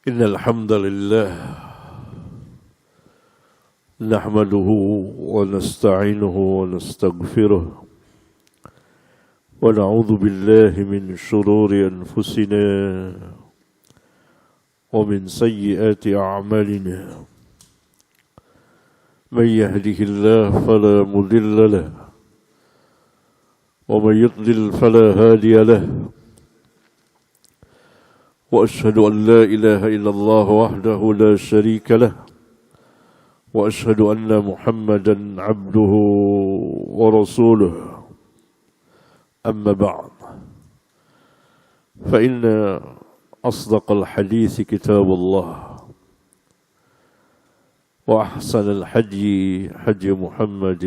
إن الحمد لله نحمده ونستعينه ونستغفره ونعوذ بالله من شرور أنفسنا ومن سيئات أعمالنا من يهده الله فلا مضل له ومن يضلل فلا هادي له وأشهد أن لا إله إلا الله وحده لا شريك له وأشهد أن محمدا عبده ورسوله أما بعد فإن أصدق الحديث كتاب الله وأحسن الحدي حدي محمد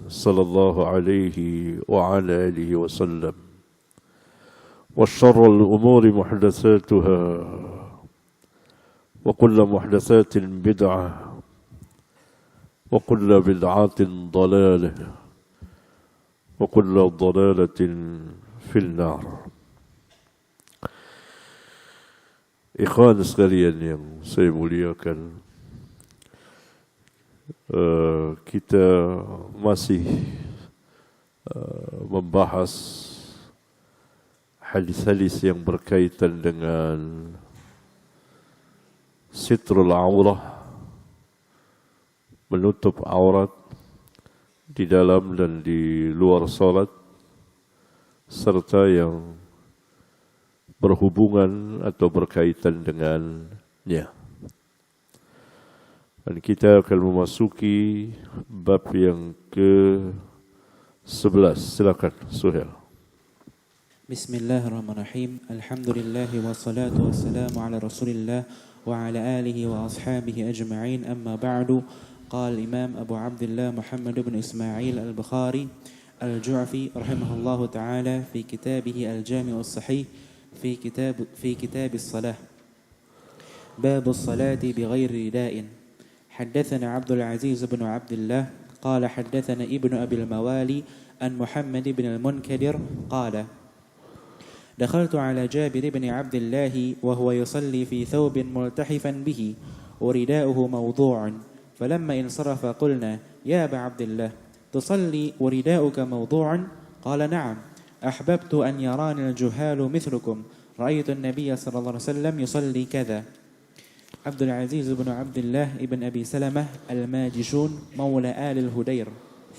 صلى الله عليه وعلى آله وسلم وشر الأمور محدثاتها وكل محدثات بدعة وكل بدعة ضلالة وكل ضلالة في النار. Ikhwan sekalian yang saya muliakan, kita masih membahas hadis-hadis yang berkaitan dengan sitrul aurah, menutup aurat di dalam dan di luar salat, serta yang berhubungan atau berkaitan dengannya. Dan kita akan memasuki bab yang ke-11. Silakan Suhail. Bismillahirrahmanirrahim. Alhamdulillah wassalatu wassalamu ala Rasulillah wa ala alihi wa ashabihi ajma'in. Amma ba'du. قال الإمام أبو عبد الله محمد بن إسماعيل البخاري الجعفي رحمه الله تعالى في كتابه الجامع الصحيح في كتاب الصلاة باب الصلاة بغير رداء. حدثنا عبد العزيز بن عبد الله قال حدثنا ابن أبي الموالي عن محمد بن المنكدر قال دخلت على جابر بن عبد الله وهو يصلي في ثوب ملتحفا به ورداؤه موضوع، فلما انصرف قلنا يا أبا عبد الله تصلي ورداؤك موضوع؟ قال نعم، أحببت أن يراني الجهال مثلكم، رأيت النبي صلى الله عليه وسلم يصلي كذا. عبد العزيز بن عبد الله بن أبي سلمة الماجشون مولى آل الهدير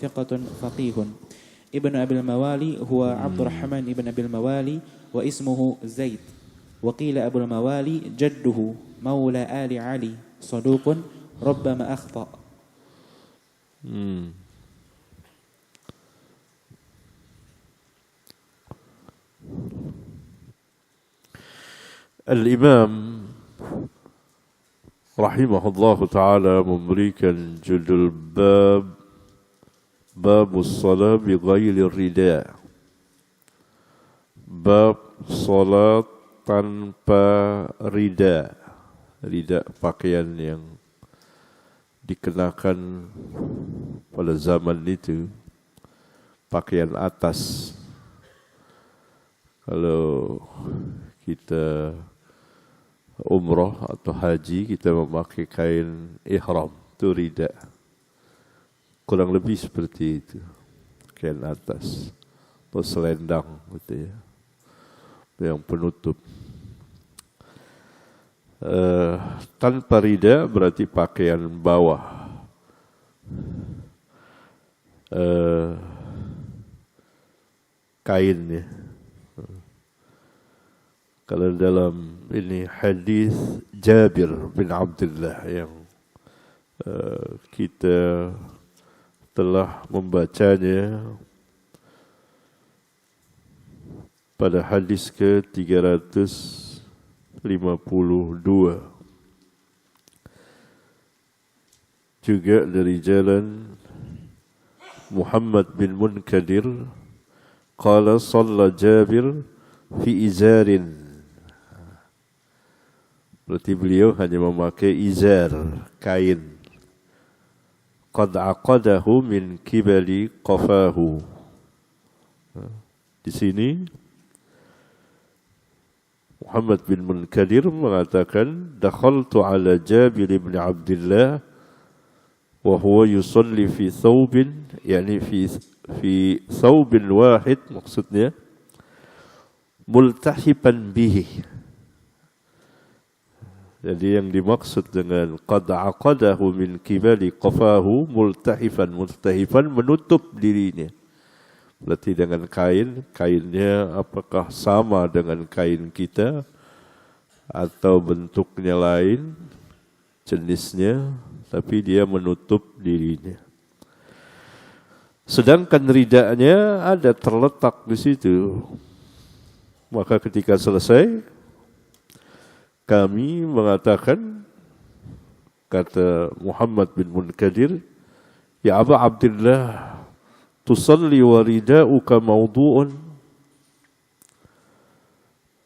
ثقة فقيه. ابن أبي الموالي هو عبد الرحمن بن أبي الموالي واسمه زيد، وقيل أبو الموالي جده مولى آل علي صدوق ربما أخطأ. Al-Imam rahimahullah ta'ala memberikan judul Babus Salat bi ghairi rida, bab salat tanpa rida. Rida pakaian yang dikenakan pada zaman itu, pakaian atas. Kalau kita umrah atau haji, kita memakai kain ihram, itu rida. Kurang lebih seperti itu, kain atas atau selendang gitu ya, yang penutup. Tanpa rida berarti pakaian bawah, kain ya. Kalau dalam ini hadis Jabir bin Abdullah yang kita telah membacanya pada hadis ke-352, juga dari jalan Muhammad bin Munkadir qala shalla Jabir fi izarin. Berarti beliau hanya memakai izar, kain. Qad aqadahu min kibali qafahu. Di sini Muhammad bin Munkadir mengatakan, dakhaltu ala Jabir bin Abdullah wa huwa yusalli fi thawbin, yakni fi thawbin wahid, maksudnya multahiban bihi. Jadi yang dimaksud dengan qad aqadahu min kibali qafahu multahifan, menutup dirinya. Berarti dengan kainnya apakah sama dengan kain kita atau bentuknya lain, jenisnya, tapi dia menutup dirinya. Sedangkan ridanya ada terletak di situ. Maka ketika selesai, kami mengatakan, kata Muhammad bin Munkadir, ya Aba Abdullah, tusalli wa rida'uka mawdu'un.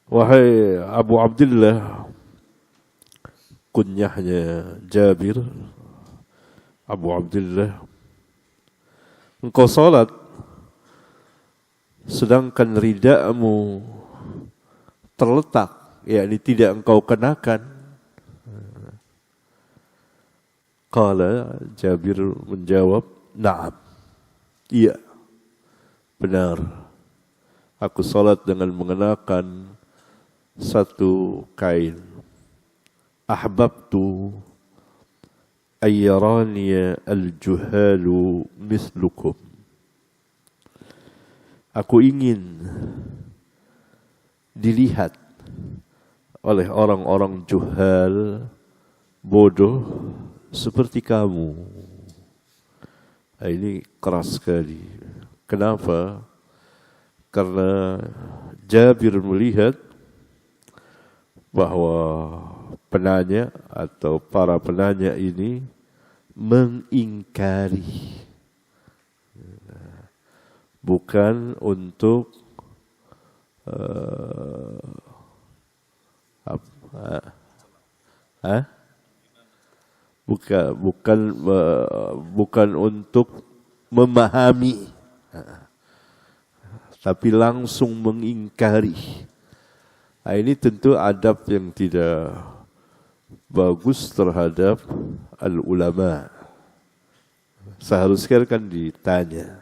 Wahai Abu Abdullah, kunyahnya Jabir, Abu Abdullah, engkau salat sedangkan rida'mu terletak, yakni tidak engkau kenakan. Qala, Jabir menjawab, na'am, iya, benar. Aku salat dengan mengenakan satu kain. Ahbabtu ayyaraniya al-juhalu mislukum. Aku ingin dilihat oleh orang-orang juhal, bodoh seperti kamu. Nah, ini keras sekali. Kenapa? Karena Jabir melihat bahwa penanya atau para penanya ini mengingkari, bukan untuk bukan untuk memahami, tapi langsung mengingkari. Nah, ini tentu adab yang tidak bagus terhadap al-ulama. Seharusnya kan ditanya.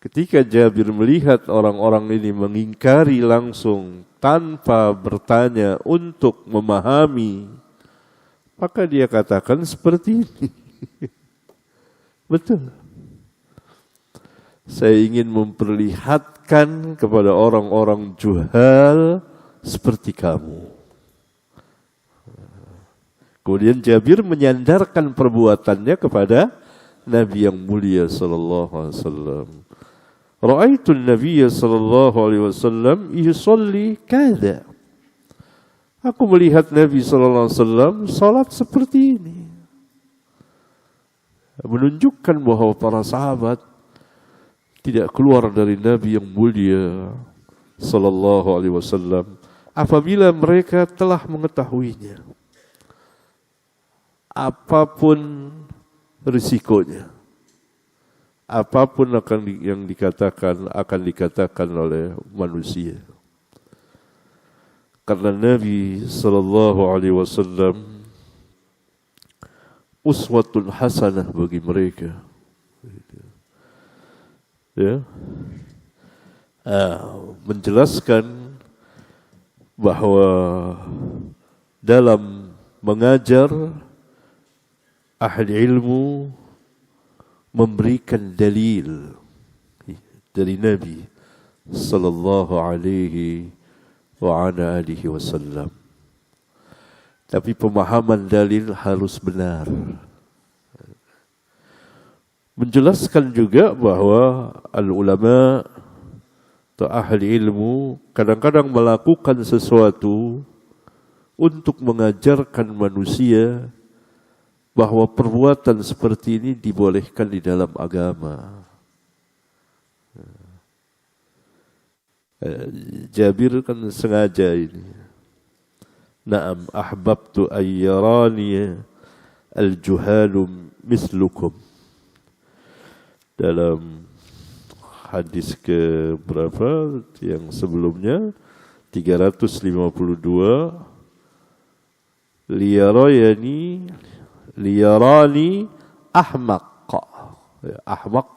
Ketika Jabir melihat orang-orang ini mengingkari langsung tanpa bertanya untuk memahami, maka dia katakan seperti ini. Betul. Saya ingin memperlihatkan kepada orang-orang juhal seperti kamu. Kemudian Jabir menyandarkan perbuatannya kepada Nabi yang mulia sallallahu alaihi wasallam. Ra'aitu an-nabiy sallallahu alaihi wasallam yusalli kada. Aku melihat Nabi sallallahu alaihi wasallam salat seperti ini. Menunjukkan bahwa para sahabat tidak keluar dari Nabi yang mulia sallallahu alaihi wasallam apabila mereka telah mengetahuinya. Apapun risikonya, apapun yang akan dikatakan oleh manusia. Karena Nabi sallallahu alaihi wasallam uswatun hasanah bagi mereka. Ya. Menjelaskan bahwa dalam mengajar, ahli ilmu memberikan dalil dari Nabi sallallahu alaihi wa ala alihi wasallam. Tapi pemahaman dalil harus benar. Menjelaskan juga bahwa al-ulama atau ahli ilmu kadang-kadang melakukan sesuatu untuk mengajarkan manusia bahwa perbuatan seperti ini dibolehkan di dalam agama. Jabir kan sengaja ini. Naam ahbabtu ayyarani al-juhalu mislukum. Dalam hadis ke berapa yang sebelumnya 352 liyarani ahmaq. Ahmaq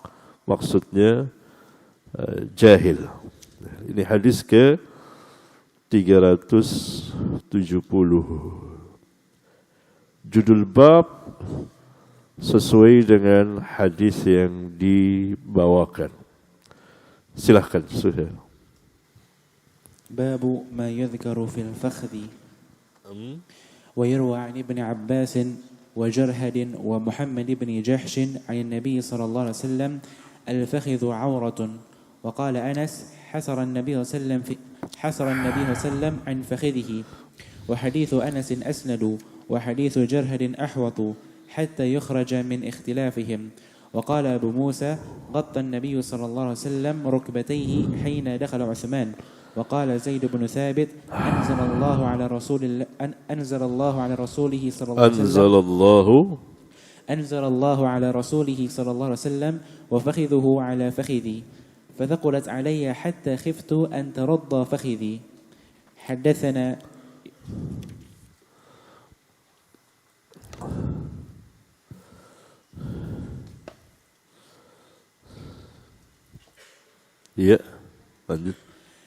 maksudnya jahil. Ini hadis ke 370. Judul bab sesuai dengan hadis yang dibawakan. Silahkan, Suhail. باب ما يذكر في الفخذ ويروى عن ابن عباس وجرهد ومحمد بن جحش عن النبي صلى الله عليه وسلم الفخذ عورة. وقال أنس حسر النبي صلى الله عليه وسلم عن فخذه. وحديث أنس أسند وحديث جرهد أحوط حتى يخرج من اختلافهم. وقال أبو موسى غطى النبي صلى الله عليه وسلم ركبتيه حين دخل عثمان. وقال زيد بن ثابت أنزل الله على رسوله صلى الله عليه وسلم أنزل الله على رسوله صلى الله عليه وسلم وفخذه على فخذي فثقلت علي حتى خفت أن ترض فخذي. حدثنا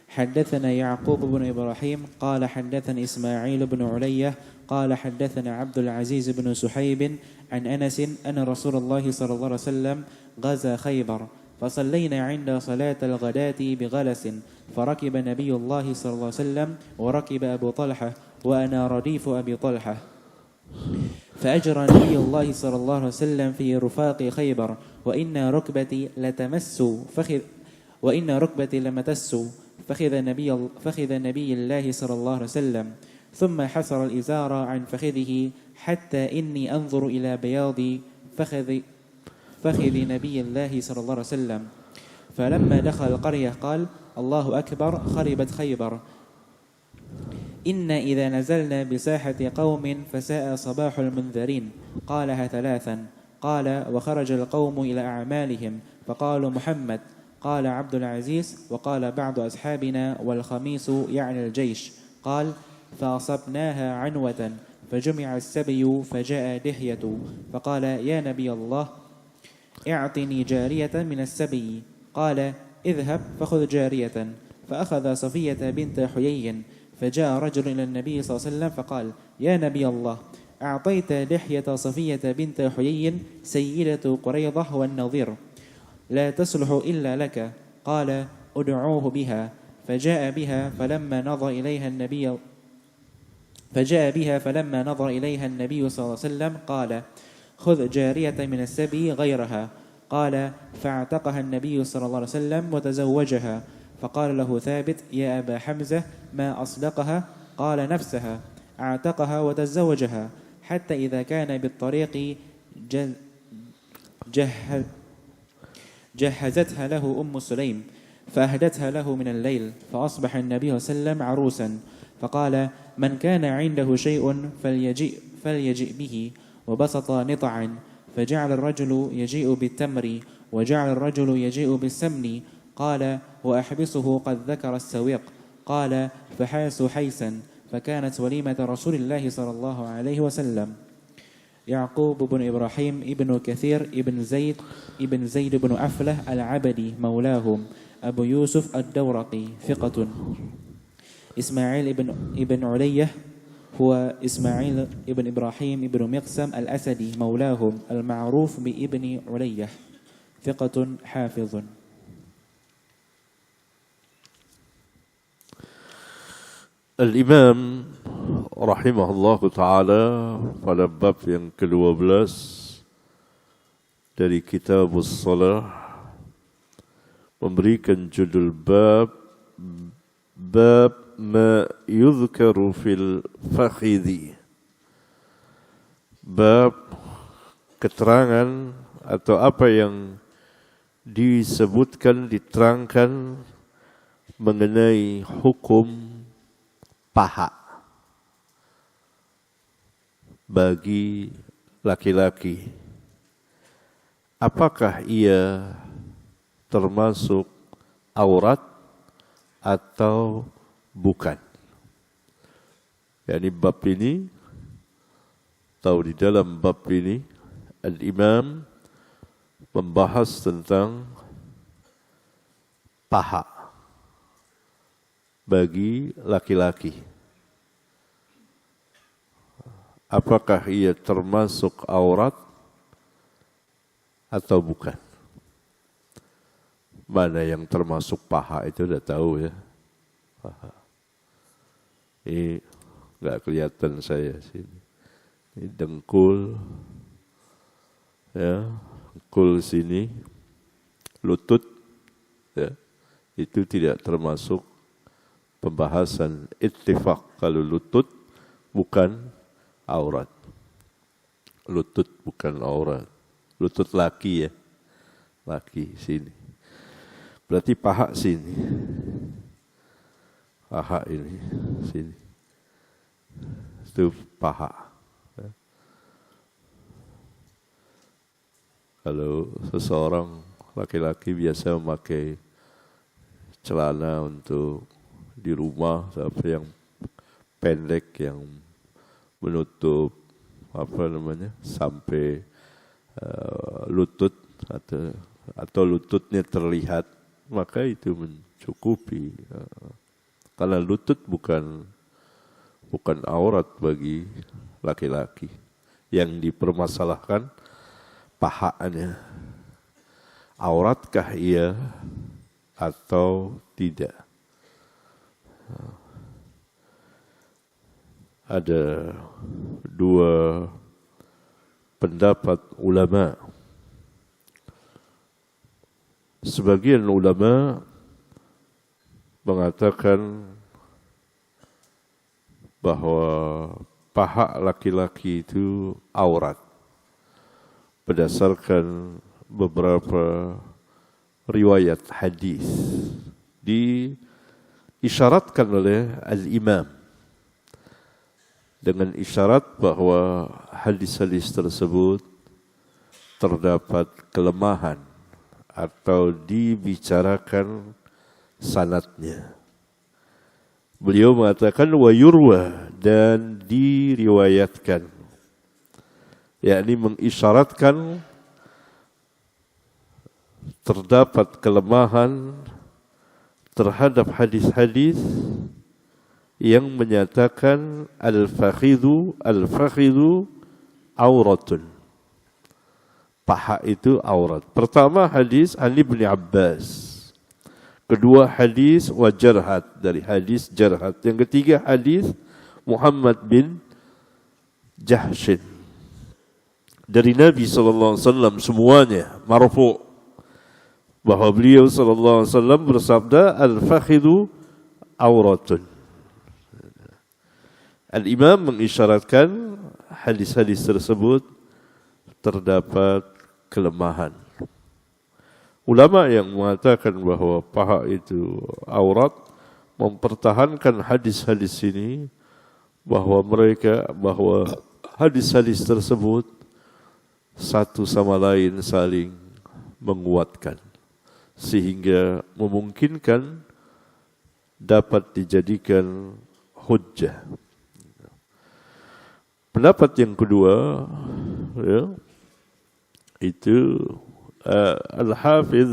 حدثنا يعقوب بن إبراهيم قال حدثنا إسماعيل بن علية قال حدثنا عبد العزيز بن سحيب عن أنس أن رسول الله صلى الله عليه وسلم غزا خيبر فصلينا عند صلاة الغداة بغلس فركب نبي الله صلى الله عليه وسلم وركب أبو طلحة وأنا رديف أبي طلحة فأجرى نبي الله صلى الله عليه وسلم في رفاق خيبر وإن ركبتي لمتس فخذ نبي الله صلى الله عليه وسلم ثم حسر الإزار عن فخذه حتى إني أنظر إلى بياض فخذ نبي الله صلى الله عليه وسلم. فلما دخل القرية قال الله أكبر خربت خيبر إن إذا نزلنا بساحة قوم فساء صباح المنذرين. قالها ثلاثا. قال وخرج القوم إلى أعمالهم فقالوا محمد. قال عبد العزيز وقال بعض أصحابنا والخميس يعني الجيش. قال فأصبناها عنوة فجمع السبي فجاء دحية فقال يا نبي الله اعطني جارية من السبي. قال اذهب فخذ جارية. فأخذ صفية بنت حيي فجاء رجل إلى النبي صلى الله عليه وسلم فقال يا نبي الله أعطيت دحية صفية بنت حيي سيدة قريظة والنظير لا تصلح إلا لك. قال ادعوه بها. فجاء بها فلما نظر إليها النبي صلى الله عليه وسلم قال خذ جارية من السبي غيرها. قال فاعتقها النبي صلى الله عليه وسلم وتزوجها. فقال له ثابت يا أبا حمزة ما أصدقها؟ قال نفسها اعتقها وتزوجها حتى إذا كان بالطريق جهزتها له أم سليم فأهدتها له من الليل فأصبح النبي صلى الله عليه وسلم عروسا. فقال من كان عنده شيء فليجئ به. وبسط نطعا فجعل الرجل يجيء بالتمر وجعل الرجل يجيء بالسمن. قال وأحبسه قد ذكر السويق. قال فحاسوا حيسا فكانت وليمة رسول الله صلى الله عليه وسلم. يعقوب بن إبراهيم ابن كثير ابن زيد بن أفله العبدي مولاهم. أبو يوسف الدورقي ثقة. إسماعيل ابن علية هو إسماعيل ابن إبراهيم ابن مقسم الأسدي مولاهم المعروف بابن علية ثقة حافظ. Al-Imam rahimahullah ta'ala pada bab yang ke-12 dari Kitabus Shalah memberikan judul bab ma yudhkaru fil fakhidhi, bab keterangan atau apa yang disebutkan, diterangkan mengenai hukum paha bagi laki-laki. Apakah ia termasuk aurat atau bukan. Yani bab ini, atau di dalam bab ini, Al-Imam membahas tentang paha bagi laki-laki. Apakah ia termasuk aurat atau bukan? Mana yang termasuk paha itu udah tahu ya. Paha. Ini nggak kelihatan saya sini. Ini dengkul, ya, dengkul sini, lutut, ya, itu tidak termasuk pembahasan ittifaq kalau lutut bukan aurat. Lutut bukan aurat. Lutut laki ya, laki sini. Berarti paha sini. Paha ini sini. Itu paha. Kalau seseorang laki-laki biasa memakai celana untuk di rumah, tapi yang pendek yang menutup sampai lutut atau lututnya terlihat, maka itu mencukupi. Karena lutut bukan aurat bagi laki-laki. Yang dipermasalahkan pahanya. Auratkah ia atau tidak? Ada dua pendapat ulama. Sebagian ulama mengatakan bahwa paha laki-laki itu aurat berdasarkan beberapa riwayat hadis diisyaratkan oleh Al-Imam dengan isyarat bahwa hadis-hadis tersebut terdapat kelemahan atau dibicarakan sanadnya. Beliau mengatakan wa yurwa, dan diriwayatkan, yakni mengisyaratkan terdapat kelemahan terhadap hadis-hadis yang menyatakan al-fakhidhu auratun. Paha itu aurat. Pertama hadis Ali bin Abbas. Kedua hadis wa jarhat, dari hadis jarhat. Yang ketiga hadis Muhammad bin Jahshin. Dari Nabi SAW semuanya marfu'. Bahwa beliau SAW bersabda al-fakhidhu auratun. Al-Imam mengisyaratkan hadis-hadis tersebut terdapat kelemahan. Ulama yang mengatakan bahwa paha itu aurat mempertahankan hadis-hadis ini bahwa hadis-hadis tersebut satu sama lain saling menguatkan sehingga memungkinkan dapat dijadikan hujjah. Pendapat yang kedua, ya, itu Al-Hafiz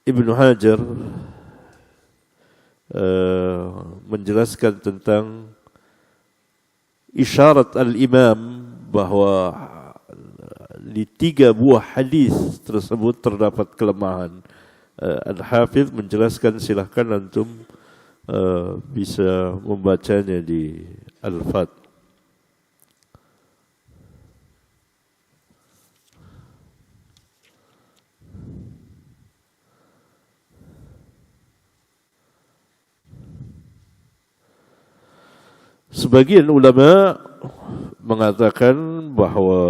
Ibnu Hajar menjelaskan tentang isyarat Al-Imam bahwa di 3 buah hadis tersebut terdapat kelemahan. Al-Hafiz menjelaskan, silahkan antum bisa membacanya di Al-Fat. Sebagian ulama mengatakan bahwa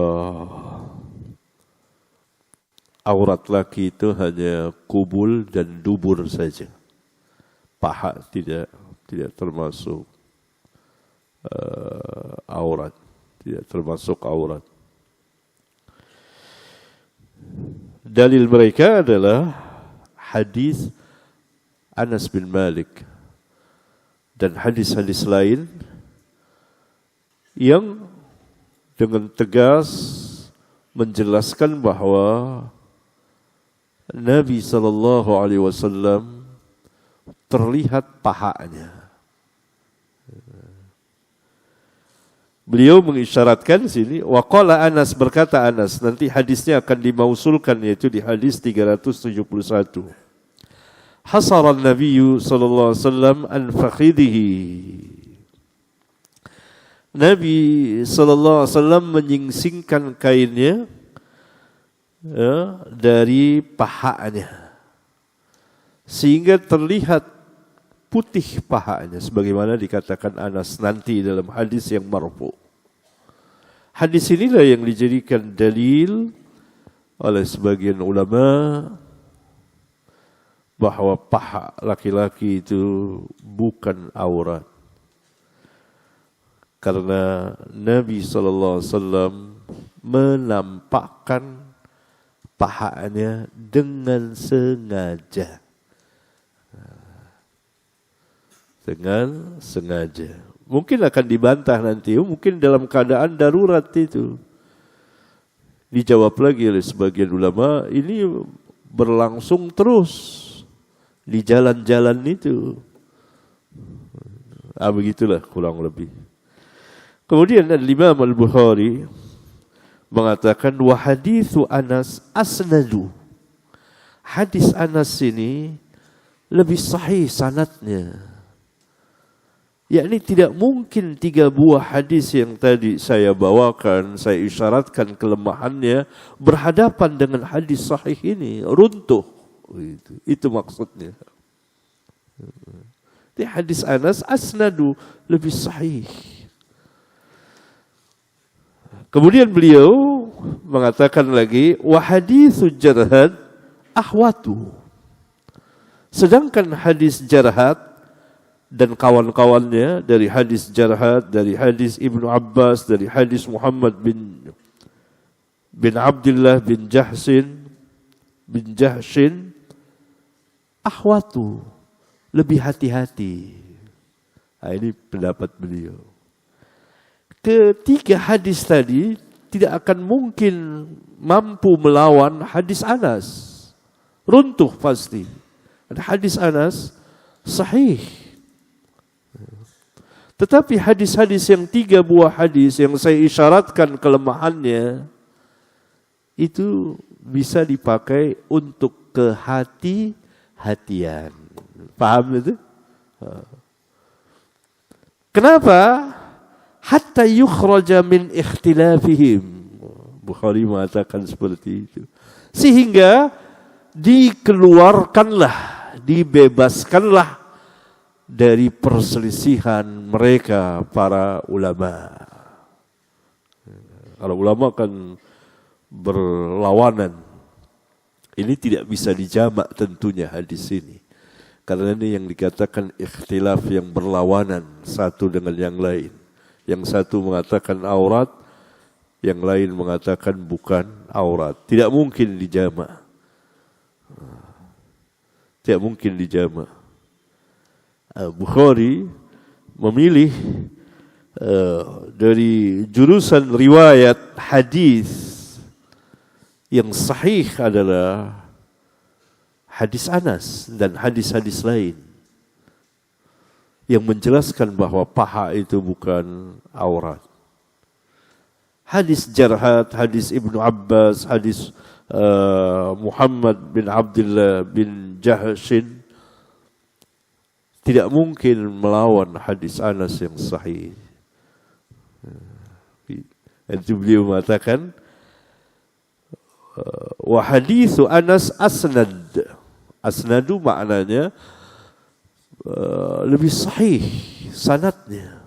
aurat laki itu hanya kubul dan dubur saja. Paha tidak termasuk aurat, tidak termasuk aurat. Dalil mereka adalah hadis Anas bin Malik dan hadis-hadis lain yang dengan tegas menjelaskan bahwa Nabi sallallahu alaihi wasallam terlihat pahanya. Beliau mengisyaratkan sini, waqala Anas, berkata Anas, nanti hadisnya akan dimausulkan yaitu di hadis 371. Hasara Nabi sallallahu alaihi wasallam an fakhidhihi. Nabi sallallahu alaihi wasallam menyingsingkan kainnya dari pahanya sehingga terlihat putih pahanya sebagaimana dikatakan Anas nanti dalam hadis yang marfu. Hadis inilah yang dijadikan dalil oleh sebagian ulama bahwa paha laki-laki itu bukan aurat. Karena Nabi sallallahu alaihi wasallam menampakkan pahanya dengan sengaja. Dengan sengaja. Mungkin akan dibantah nanti, mungkin dalam keadaan darurat itu. Dijawab lagi oleh sebagian ulama, ini berlangsung terus di jalan-jalan itu. Begitulah kurang lebih. Kemudian Imam Al-Bukhari mengatakan wa haditsu Anas asnadu. Hadis Anas ini lebih sahih sanadnya. Yakni tidak mungkin 3 buah hadis yang tadi saya bawakan, saya isyaratkan kelemahannya, berhadapan dengan hadis sahih ini, runtuh. Itu maksudnya. Di hadis Anas asnadu lebih sahih. Kemudian beliau mengatakan lagi wa haditsu jarhad ahwatu. Sedangkan hadis jarhad dan kawan-kawannya dari hadis Jarhad, dari hadis Ibnu Abbas, dari hadis Muhammad bin Abdullah bin Jahshin, ahwatu, lebih hati-hati. Ini pendapat beliau. Ketiga hadis tadi tidak akan mungkin mampu melawan hadis Anas. Runtuh pasti. Hadis Anas sahih. Tetapi hadis-hadis yang 3 buah hadis yang saya isyaratkan kelemahannya itu bisa dipakai untuk kehati-hatian. Paham itu? Kenapa? Hatta yukhraja min ikhtilafihim. Bukhari mengatakan seperti itu. Sehingga dikeluarkanlah, dibebaskanlah dari perselisihan mereka para ulama. Kalau ulama kan berlawanan. Ini tidak bisa dijamak tentunya hadis ini. Karena ini yang dikatakan ikhtilaf yang berlawanan satu dengan yang lain. Yang satu mengatakan aurat, yang lain mengatakan bukan aurat. Tidak mungkin dijamak. Tidak mungkin dijamak. Bukhari memilih dari jurusan riwayat hadis yang sahih adalah hadis Anas dan hadis-hadis lain yang menjelaskan bahwa paha itu bukan aurat. Hadis Jarhad, hadis Ibnu Abbas, hadis Muhammad bin Abdullah bin Jahshin tidak mungkin melawan hadis Anas yang sahih. Itu beliau mengatakan wa haditsu Anas asnad. Asnadu maknanya lebih sahih sanadnya.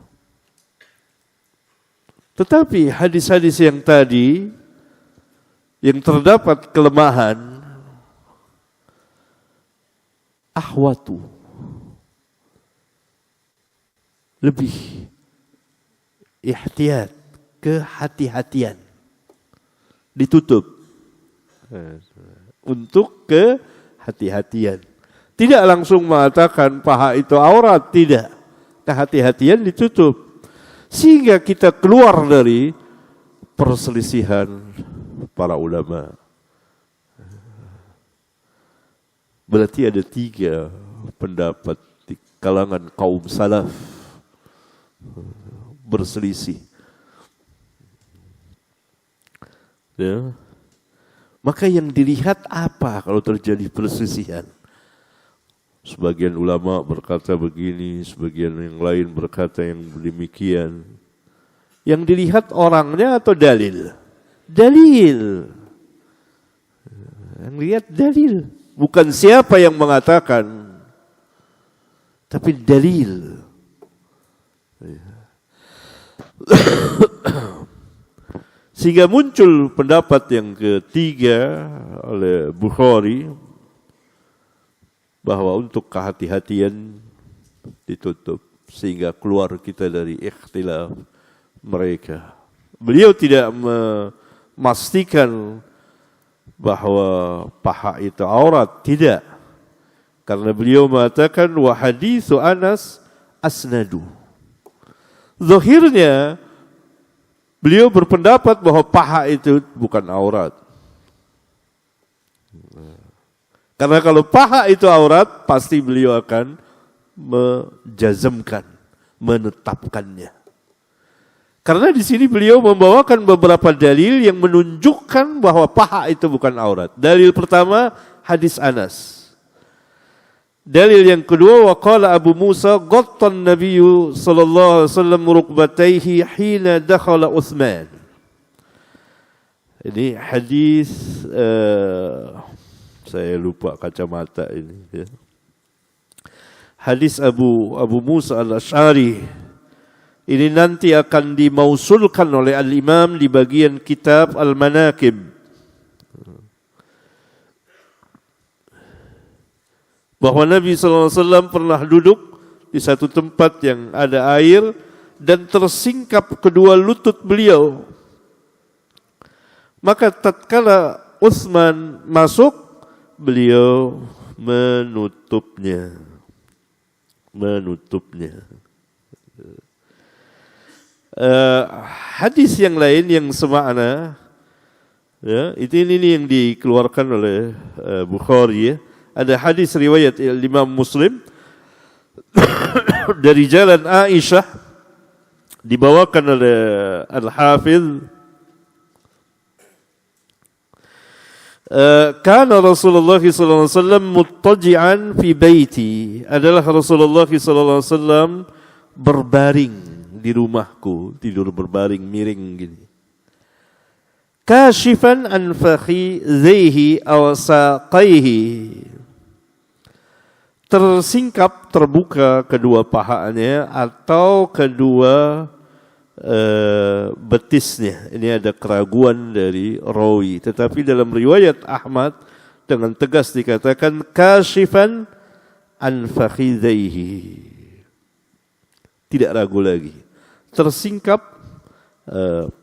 Tetapi hadis-hadis yang tadi yang terdapat kelemahan ahwatu, lebih ihtiyat, kehati-hatian, ditutup untuk kehati-hatian. Tidak langsung mengatakan paha itu aurat, tidak. kehati-hatian ditutup. Sehingga kita keluar dari perselisihan para ulama. Berarti ada 3 pendapat di kalangan kaum salaf berselisih. Ya. Maka yang dilihat apa kalau terjadi perselisihan? Sebagian ulama berkata begini, sebagian yang lain berkata yang demikian. Yang dilihat orangnya atau dalil? Dalil. Yang lihat dalil. Bukan siapa yang mengatakan, tapi dalil. Sehingga muncul pendapat yang ketiga oleh Bukhari, bahwa untuk kehati-hatian ditutup sehingga keluar kita dari ikhtilaf mereka. Beliau tidak memastikan bahwa paha itu aurat, tidak. Karena beliau mengatakan wa haditsu Anas asnadu. Zahirnya beliau berpendapat bahwa paha itu bukan aurat. Karena kalau paha itu aurat, pasti beliau akan menjazmkan, menetapkannya. Karena di sini beliau membawakan beberapa dalil yang menunjukkan bahwa paha itu bukan aurat. Dalil pertama, hadis Anas. Dalil yang kedua, waqala Abu Musa ghattan Nabiyyu sallallahu alaihi wasallam rukbatayhi hina dakhala Utsman. Ini hadis saya lupa kacamata ini ya. Hadis Abu Musa al-Asy'ari ini nanti akan dimausulkan oleh al-Imam di bagian kitab Al-Manaqib. Bahwa Nabi SAW pernah duduk di satu tempat yang ada air dan tersingkap kedua lutut beliau. Maka tatkala Utsman masuk, beliau menutupnya. Hadis yang lain yang semakna, ya, ini yang dikeluarkan oleh Bukhari. Ya. Ada hadis riwayat Imam Muslim dari jalan Aisyah dibawakan oleh Al-Hafidh. Kana Rasulullah sallallahu alaihi wasallam muttaji'an fi baiti. Adalah Rasulullah sallallahu alaihi wasallam berbaring di rumahku, tidur berbaring miring gini. Kashifan an fakhidhihi aw saqaihi. Tersingkap, terbuka kedua pahanya atau kedua betisnya. Ini ada keraguan dari rawi. Tetapi dalam riwayat Ahmad dengan tegas dikatakan kashifan an fakhidhihi. Tidak ragu lagi. Tersingkap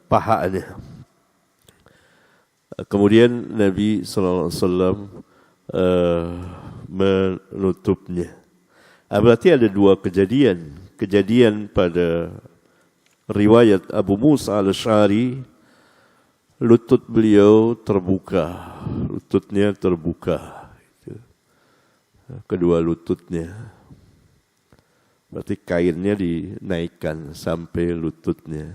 pahanya. Kemudian Nabi sallallahu alaihi wasallam menutupnya. Berarti ada 2 kejadian. Kejadian pada riwayat Abu Musa al-Asy'ari, lutut beliau terbuka, lututnya terbuka, kedua lututnya. Berarti kainnya dinaikkan sampai lututnya.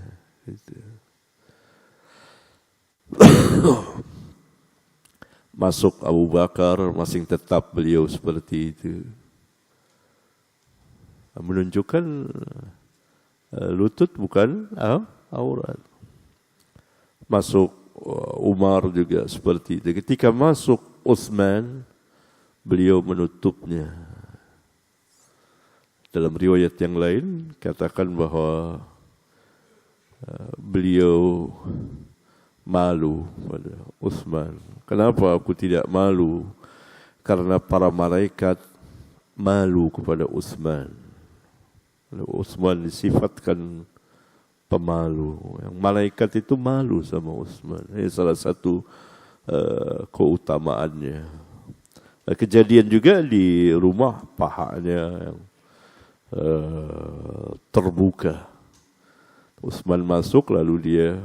Masuk Abu Bakar, masih tetap beliau seperti itu. Menunjukkan lutut bukan aurat. Masuk Umar juga seperti itu. Ketika masuk Utsman, beliau menutupnya. Dalam riwayat yang lain katakan bahwa beliau malu pada Utsman. Kenapa aku tidak malu? Karena para malaikat malu kepada Utsman. Utsman disifatkan pemalu. Yang malaikat itu malu sama Utsman. Ini salah satu keutamaannya. Kejadian juga di rumah pahanya yang terbuka. Utsman masuk lalu dia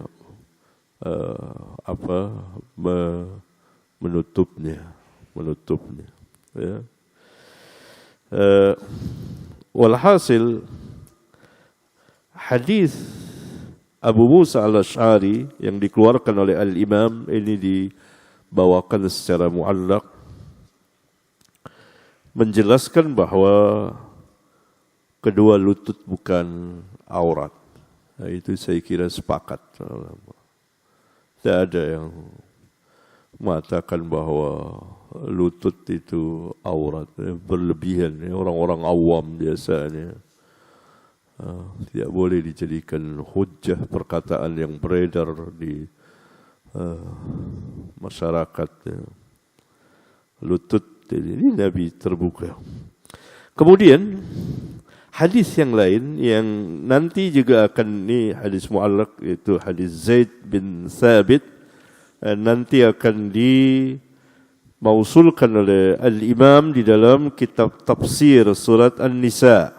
menutupnya. Ya. Walhasil hadis Abu Musa al-Asy'ari yang dikeluarkan oleh Al-Imam ini dibawakan secara mu'allaq menjelaskan bahwa kedua lutut bukan aurat. Nah, itu saya kira sepakat. Tidak ada yang mengatakan bahwa lutut itu aurat. Berlebihan. Orang-orang awam biasanya. Tidak boleh dijadikan hujjah perkataan yang beredar di masyarakat. Lutut ini Nabi terbuka. Kemudian hadis yang lain yang nanti juga akan ini hadis mu'allaq, yaitu hadis Zaid bin Thabit, nanti akan dimausulkan oleh Al-Imam di dalam kitab tafsir surat An-Nisa.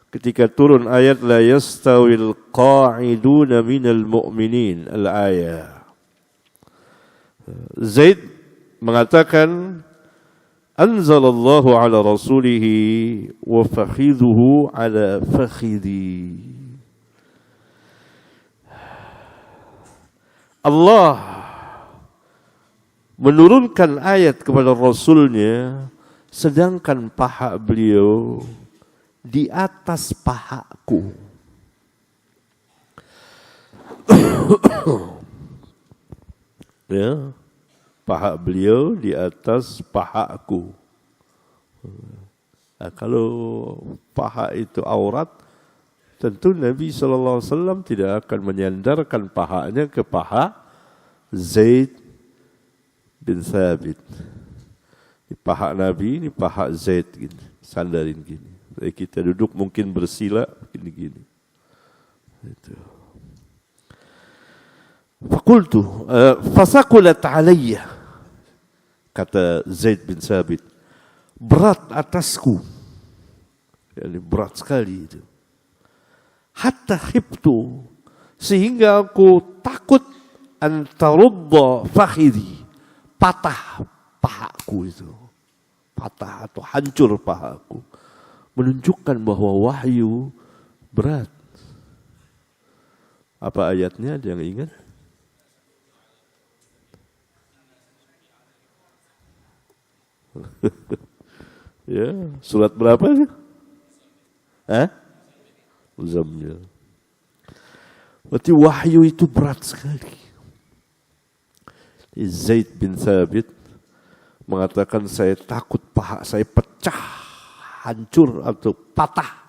Ketika turun ayat la yastawil qa'iduna minal mu'minin al-ayah. Zaid mengatakan anzalallahu ala rasulihi wa fakhidhuhu ala fakhidhi. Allah menurunkan ayat kepada Rasulnya sedangkan paha beliau di atas pahaku. Ya, paha beliau di atas pahaku. Nah, kalau paha itu aurat, tentu Nabi SAW tidak akan menyandarkan pahanya ke paha Zaid bin Thabit. Ini paha Nabi, ini paha Zaid, gini, sandarin gini. Kita duduk mungkin bersila gini-gini. Itu. Fakultu fasakulat alayya, kata Zaid bin Thabit, berat atasku, yani berat sekali itu. Hatta khiftu, sehingga aku takut antarudda fakhidhi, patah pahaku itu, patah atau hancur pahaku. Menunjukkan bahwa wahyu berat. Apa ayatnya, ada yang ingat? Ya, surat berapa ini? Muzammil. Berarti wahyu itu berat sekali. Zaid bin Thabit mengatakan, saya takut paha saya pecah, hancur atau patah.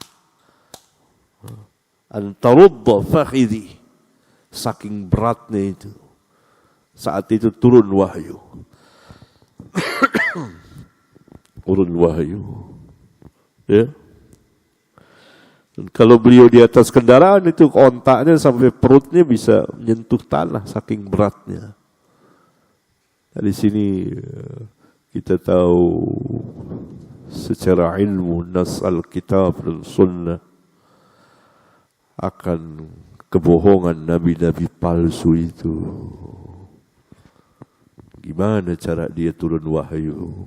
Antarudda fakhidhi, saking beratnya itu. Saat itu turun wahyu. Turun wahyu. Ya. Dan kalau beliau di atas kendaraan itu ontaknya sampai perutnya bisa menyentuh tanah saking beratnya. Dari sini kita tahu secara ilmu nas al-kitab dan sunnah akan kebohongan nabi-nabi palsu itu. Gimana cara dia turun wahyu?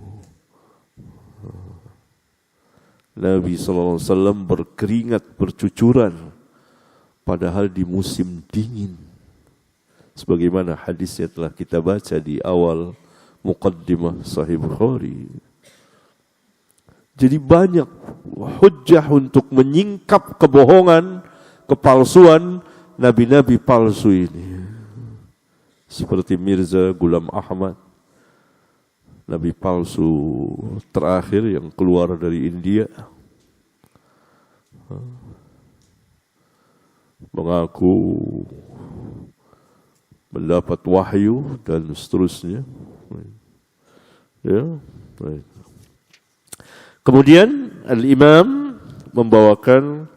Nabi SAW berkeringat bercucuran padahal di musim dingin. Sebagaimana hadisnya telah kita baca di awal muqaddimah Sahih Bukhari. Jadi banyak hujjah untuk menyingkap kebohongan, kepalsuan nabi-nabi palsu ini. Seperti Mirza Ghulam Ahmad, nabi palsu terakhir yang keluar dari India. Mengaku mendapat wahyu dan seterusnya. Ya, baik. Kemudian Al-Imam membawakan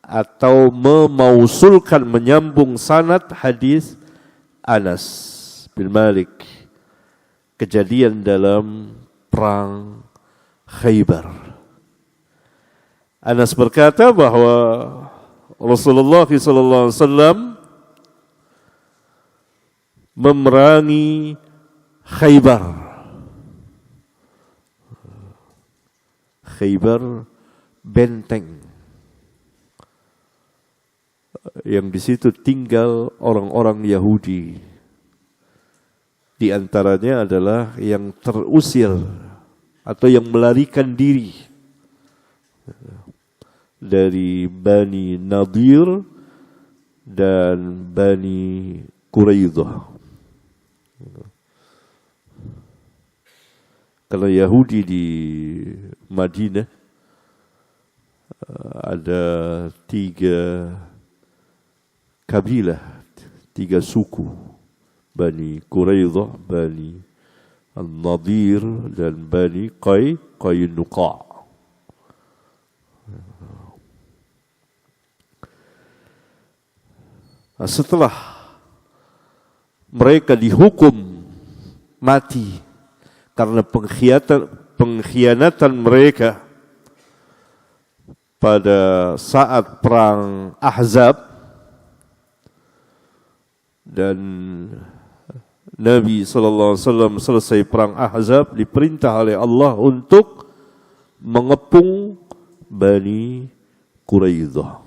atau memausulkan, menyambung sanad hadis Anas bin Malik, kejadian dalam perang Khaybar. Anas berkata bahwa Rasulullah SAW memerangi Khaybar. Khaybar benteng yang di situ tinggal orang-orang Yahudi. Di antaranya adalah yang terusir atau yang melarikan diri dari Bani Nadir dan Bani Quraidah. Kalau Yahudi di Madinah ada 3 kabilah, 3 suku, Bani Quraidah, Bani Al-Nadir dan Bani Qaynuqa. Setelah mereka dihukum mati karena pengkhianatan mereka pada saat perang Ahzab, dan Nabi SAW selesai perang Ahzab diperintah oleh Allah untuk mengepung Bani Quraidah.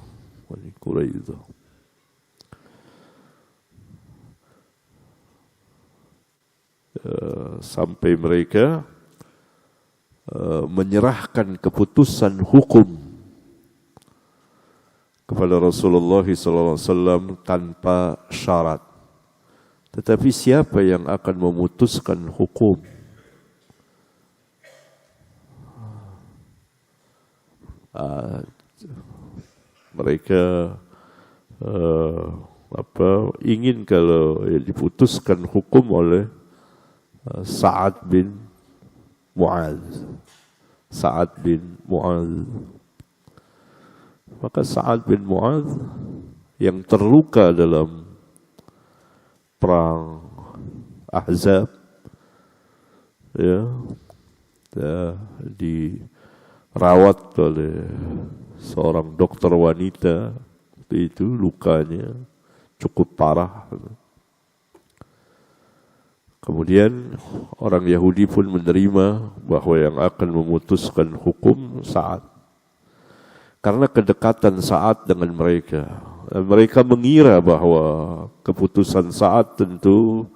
Sampai mereka menyerahkan keputusan hukum kepada Rasulullah SAW tanpa syarat. Tetapi siapa yang akan memutuskan hukum? Mereka ingin kalau diputuskan hukum oleh Sa'ad bin Mu'adz. Maka Sa'ad bin Mu'adz yang terluka dalam perang Ahzab, dirawat oleh seorang dokter wanita, itu lukanya cukup parah. Kemudian orang Yahudi pun menerima bahwa yang akan memutuskan hukum Sa'ad, karena kedekatan Sa'ad dengan mereka. Dan mereka mengira bahwa keputusan Sa'ad tentu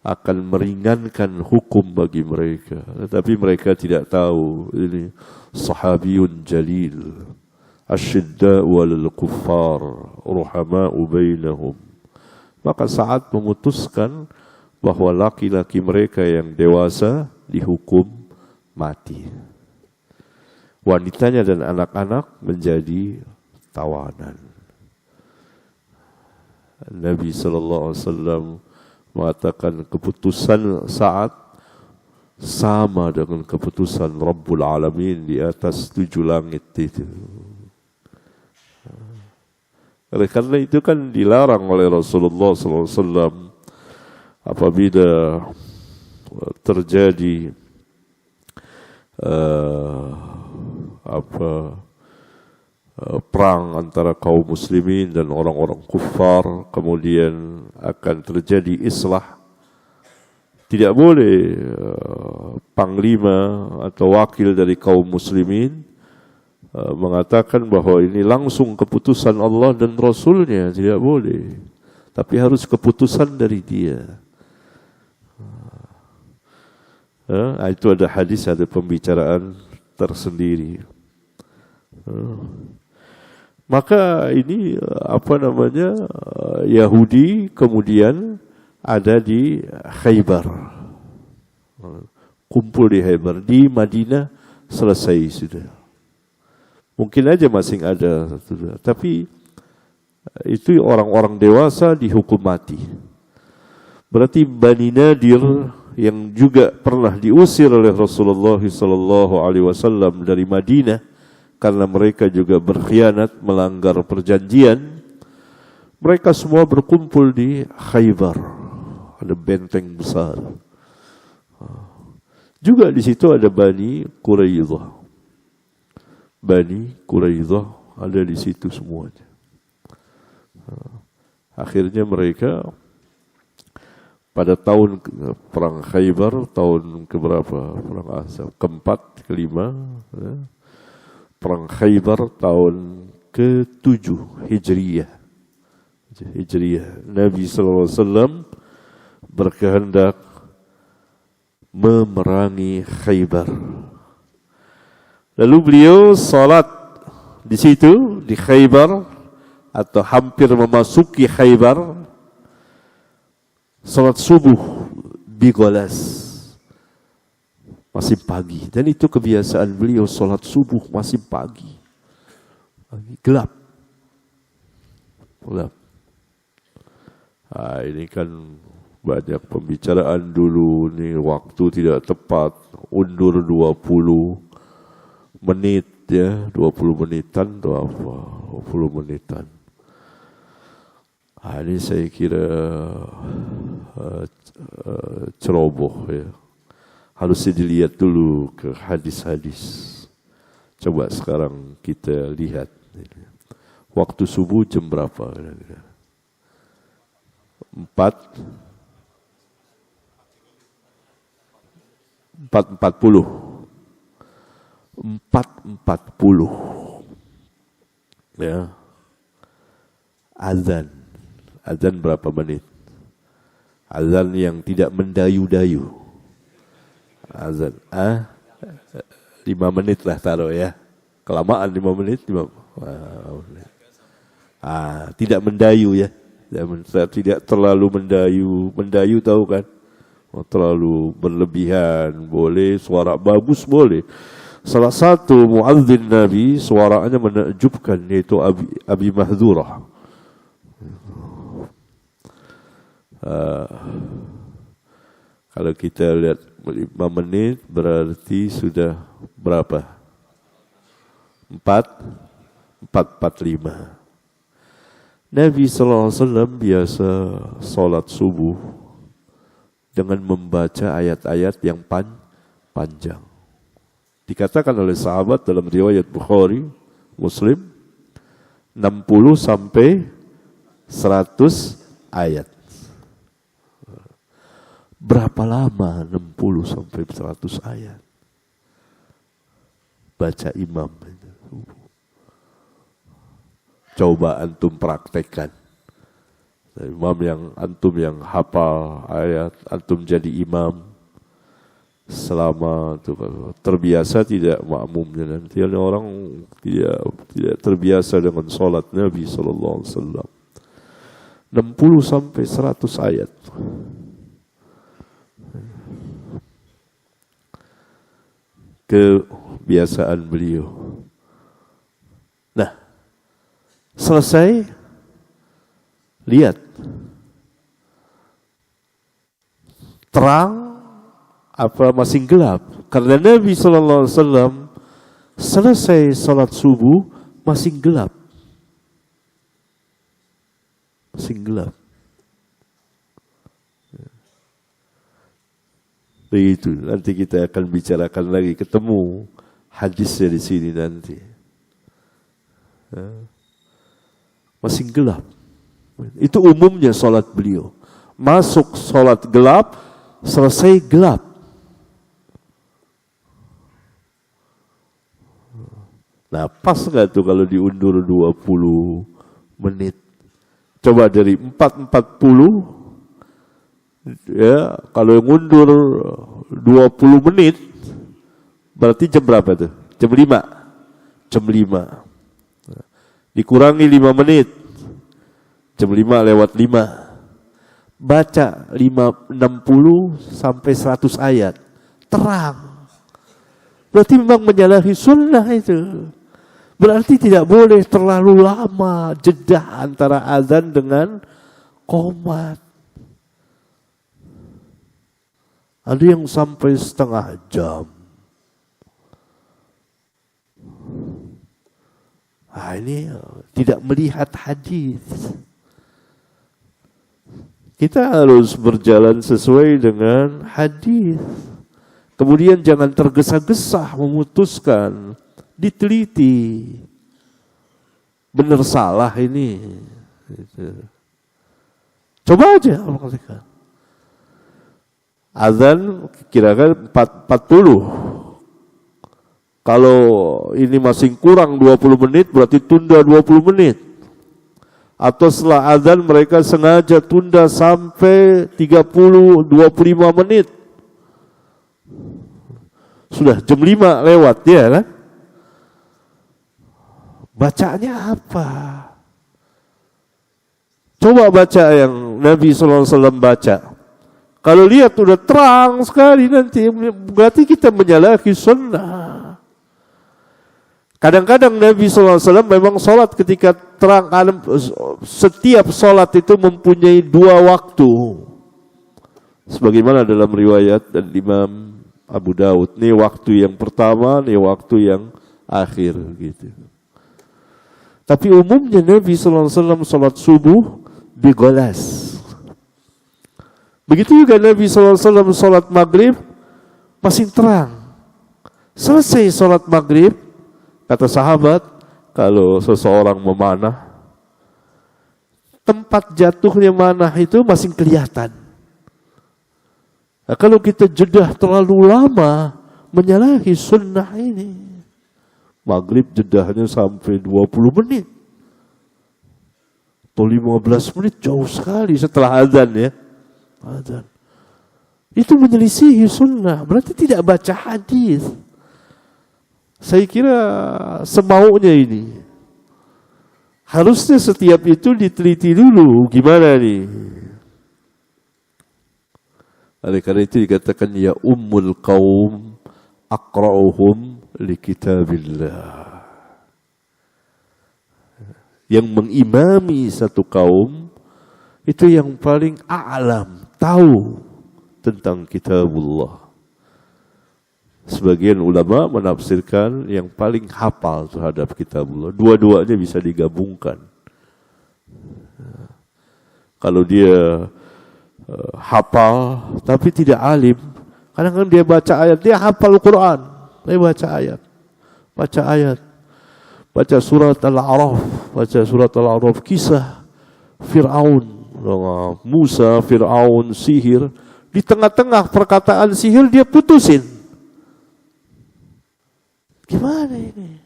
akan meringankan hukum bagi mereka. Tetapi mereka tidak tahu ini sahabiyun jalil, asyidda'u 'alal kuffar, ruhama'u bainahum. Maka Sa'ad memutuskan bahwa laki-laki mereka yang dewasa dihukum mati. Wanitanya dan anak-anak menjadi tawanan. Nabi SAW mengatakan keputusan Sa'ad sama dengan keputusan Rabbul Alamin di atas 7 langit itu. Oleh karena itu kan dilarang oleh Rasulullah SAW apabila terjadi perang antara kaum muslimin dan orang-orang kufar, kemudian akan terjadi islah, tidak boleh panglima atau wakil dari kaum muslimin mengatakan bahwa ini langsung keputusan Allah dan Rasulnya, tidak boleh. Tapi harus keputusan dari dia. Itu ada hadis, ada pembicaraan tersendiri. Maka ini Yahudi kemudian ada di Khaybar, kumpul di Khaybar. Di Madinah selesai sudah. Mungkin aja masih ada, tapi itu orang-orang dewasa dihukum mati. Berarti Bani Nadir yang juga pernah diusir oleh Rasulullah SAW dari Madinah karena mereka juga berkhianat, melanggar perjanjian, mereka semua berkumpul di Khaybar. Ada benteng besar. Juga di situ ada Bani Quraidah. Bani Quraidah ada di situ semuanya. Akhirnya mereka pada tahun perang Khaybar, tahun keberapa? Perang Ahzab, keempat, kelima. Perang Khaybar tahun ke-7 Hijriyah. Nabi SAW berkehendak memerangi Khaybar. Lalu beliau salat di situ, di Khaybar, atau hampir memasuki Khaybar, salat subuh bigolas, masih pagi. Dan itu kebiasaan beliau, salat subuh masih pagi, gelap. Nah, ini kan banyak pembicaraan dulu, nih waktu tidak tepat, undur 20 menit ya, 20 menitan atau apa, 20 menitan. Nah, ini saya kira ceroboh ya. Harusnya dilihat dulu ke hadis-hadis. Coba sekarang kita lihat. Waktu subuh jam berapa? 4:40 ya. Azan berapa menit? Azan yang tidak mendayu-dayu. Azan 5 menit lah taruh ya. Kelamaan 5 menit, 5 menit. Tidak mendayu ya. Tidak terlalu mendayu. Mendayu tahu kan? Terlalu berlebihan boleh, suara bagus boleh. Salah satu muadzin Nabi suaranya menakjubkan, yaitu Abi Mahdurah. Kalau kita lihat 5 menit berarti sudah berapa? 4:45. Nabi SAW biasa salat subuh dengan membaca ayat-ayat yang panjang. Dikatakan oleh sahabat dalam riwayat Bukhari, Muslim, 60 sampai 100 ayat. Berapa lama 60 sampai 100 ayat? Baca imam. Coba antum praktekkan. Imam yang hafal ayat, antum jadi imam selama itu terbiasa tidak makmumnya, nanti orang tidak terbiasa dengan salat Nabi sallallahu alaihi wasallam. 60 sampai 100 ayat. Kebiasaan beliau. Nah, selesai, lihat terang apa masih gelap? Karena Nabi SAW selesai salat subuh masih gelap, Begitu. Nanti kita akan bicarakan lagi, ketemu hadisnya di sini nanti. Masih gelap. Itu umumnya salat beliau. Masuk salat gelap, selesai gelap. Nah, pas nggak tuh kalau diundur 20 menit? Coba dari 4:40 ya, kalau ngundur 20 menit berarti jam berapa tuh? Jam 5. Dikurangi 5 menit. Jam 5 lewat 5. Baca 60 sampai 100 ayat. Terang. Berarti memang menyalahi sunnah itu. Berarti tidak boleh terlalu lama jeda antara azan dengan qomat. Ada yang sampai setengah jam. Nah, ini tidak melihat hadis. Kita harus berjalan sesuai dengan hadis. Kemudian jangan tergesa-gesa memutuskan. diteliti. Benar salah ini. Gitu. Coba aja mereka. Azan kira-kira 40. Kalau ini masih kurang 20 menit berarti tunda 20 menit. Atau setelah azan mereka sengaja tunda sampai 30-25 menit. Sudah jam 5 lewat ya kan? Bacanya apa? Coba baca yang Nabi SAW baca. Kalau lihat udah terang sekali nanti berarti kita menyalahi sunnah. Kadang-kadang Nabi SAW memang sholat ketika terang alam, setiap sholat itu mempunyai 2 waktu. Sebagaimana dalam riwayat dan Imam Abu Daud, ini waktu yang pertama, ini waktu yang akhir gitu. Tapi umumnya Nabi SAW sholat subuh di Golas. Begitu juga Nabi SAW sholat maghrib masih terang. Selesai sholat maghrib, kata sahabat, kalau seseorang memanah, tempat jatuhnya manah itu masih kelihatan. Nah, kalau kita jedah terlalu lama menyalahi sunnah ini, maghrib jedahnya sampai 20 menit atau 15 menit, jauh sekali setelah azan ya. Azan. Itu menyelisihi sunnah, berarti tidak baca hadis. Saya kira semaunya ini. Harusnya setiap itu diteliti dulu. Gimana nih? Oleh karena itu dikatakan ya ummul qaum aqra'uhum li kitabillah. Yang mengimami satu kaum itu yang paling a'lam, tahu tentang kitabullah. Sebagian ulama menafsirkan yang paling hafal terhadap kitabullah. Dua-duanya bisa digabungkan. Kalau dia hafal tapi tidak alim, kadang-kadang dia baca ayat, dia hafal Quran, dia baca ayat, baca surat Al-A'raf, kisah Fir'aun, Musa, Fir'aun, sihir. Di tengah-tengah perkataan sihir dia putusin. Gimana ini?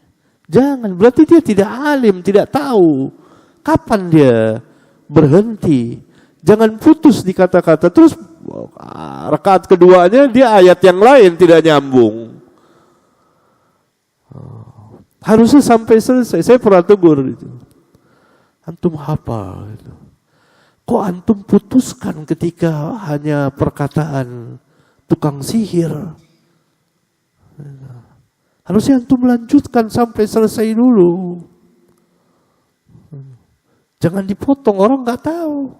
Jangan, berarti dia tidak alim, tidak tahu kapan dia berhenti. Jangan putus di kata-kata. Terus rakaat keduanya dia ayat yang lain tidak nyambung. Harusnya sampai selesai. Saya pernah tegur itu. Antum hafal itu. Kok antum putuskan ketika hanya perkataan tukang sihir? Harusnya antum lanjutkan sampai selesai dulu. Jangan dipotong, orang nggak tahu.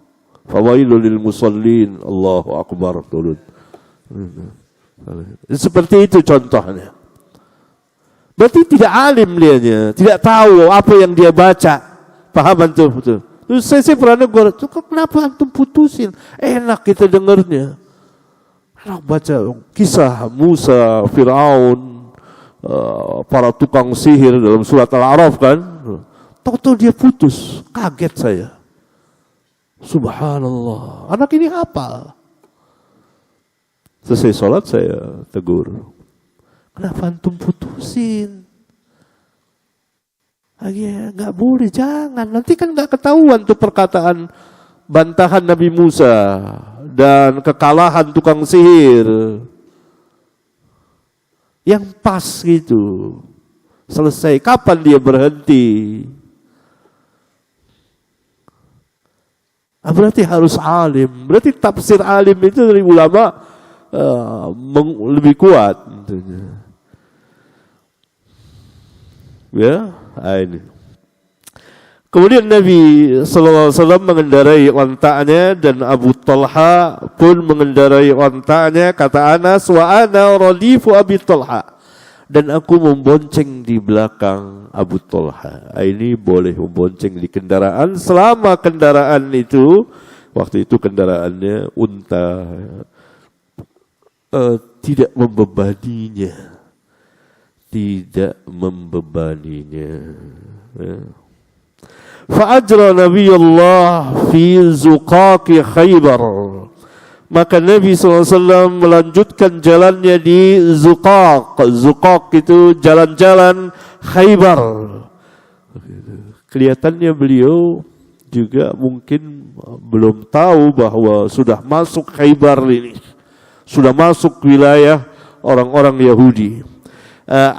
Fawailul lil musallin, Allahu akbar. Seperti itu contohnya. Berarti tidak alim dianya, tidak tahu apa yang dia baca. Paham antum betul? Terus saya pernah negur, kenapa antum putusin? Enak kita dengarnya. Enak baca kisah Musa, Fir'aun, para tukang sihir dalam surat Al-A'raf kan. Tahu-tahu dia putus, kaget saya. Subhanallah, anak ini hafal. Selesai sholat saya tegur. Kenapa antum putusin? Nggak boleh, jangan. Nanti kan nggak ketahuan tuh perkataan bantahan Nabi Musa dan kekalahan tukang sihir. Yang pas gitu. Selesai. Kapan dia berhenti? Berarti harus alim. Berarti tafsir alim itu dari ulama lebih kuat. Ya, ini. Kemudian Nabi SAW mengendarai ontanya dan Abu Talha pun mengendarai ontanya. Kata Anas, wa ana radifu Abi Talha, dan aku membonceng di belakang Abu Talha. Ini boleh membonceng di kendaraan selama kendaraan itu, waktu itu kendaraannya unta, tidak membebaninya, tidak membebaninya. Ya. Fa'ajra Nabiullah fi zuqaqi Khaybar. Maka Nabi SAW melanjutkan jalannya di Zuqaq. Zuqaq itu jalan-jalan Khaybar. Kelihatannya beliau juga mungkin belum tahu bahwa sudah masuk Khaybar ini. Sudah masuk wilayah orang-orang Yahudi.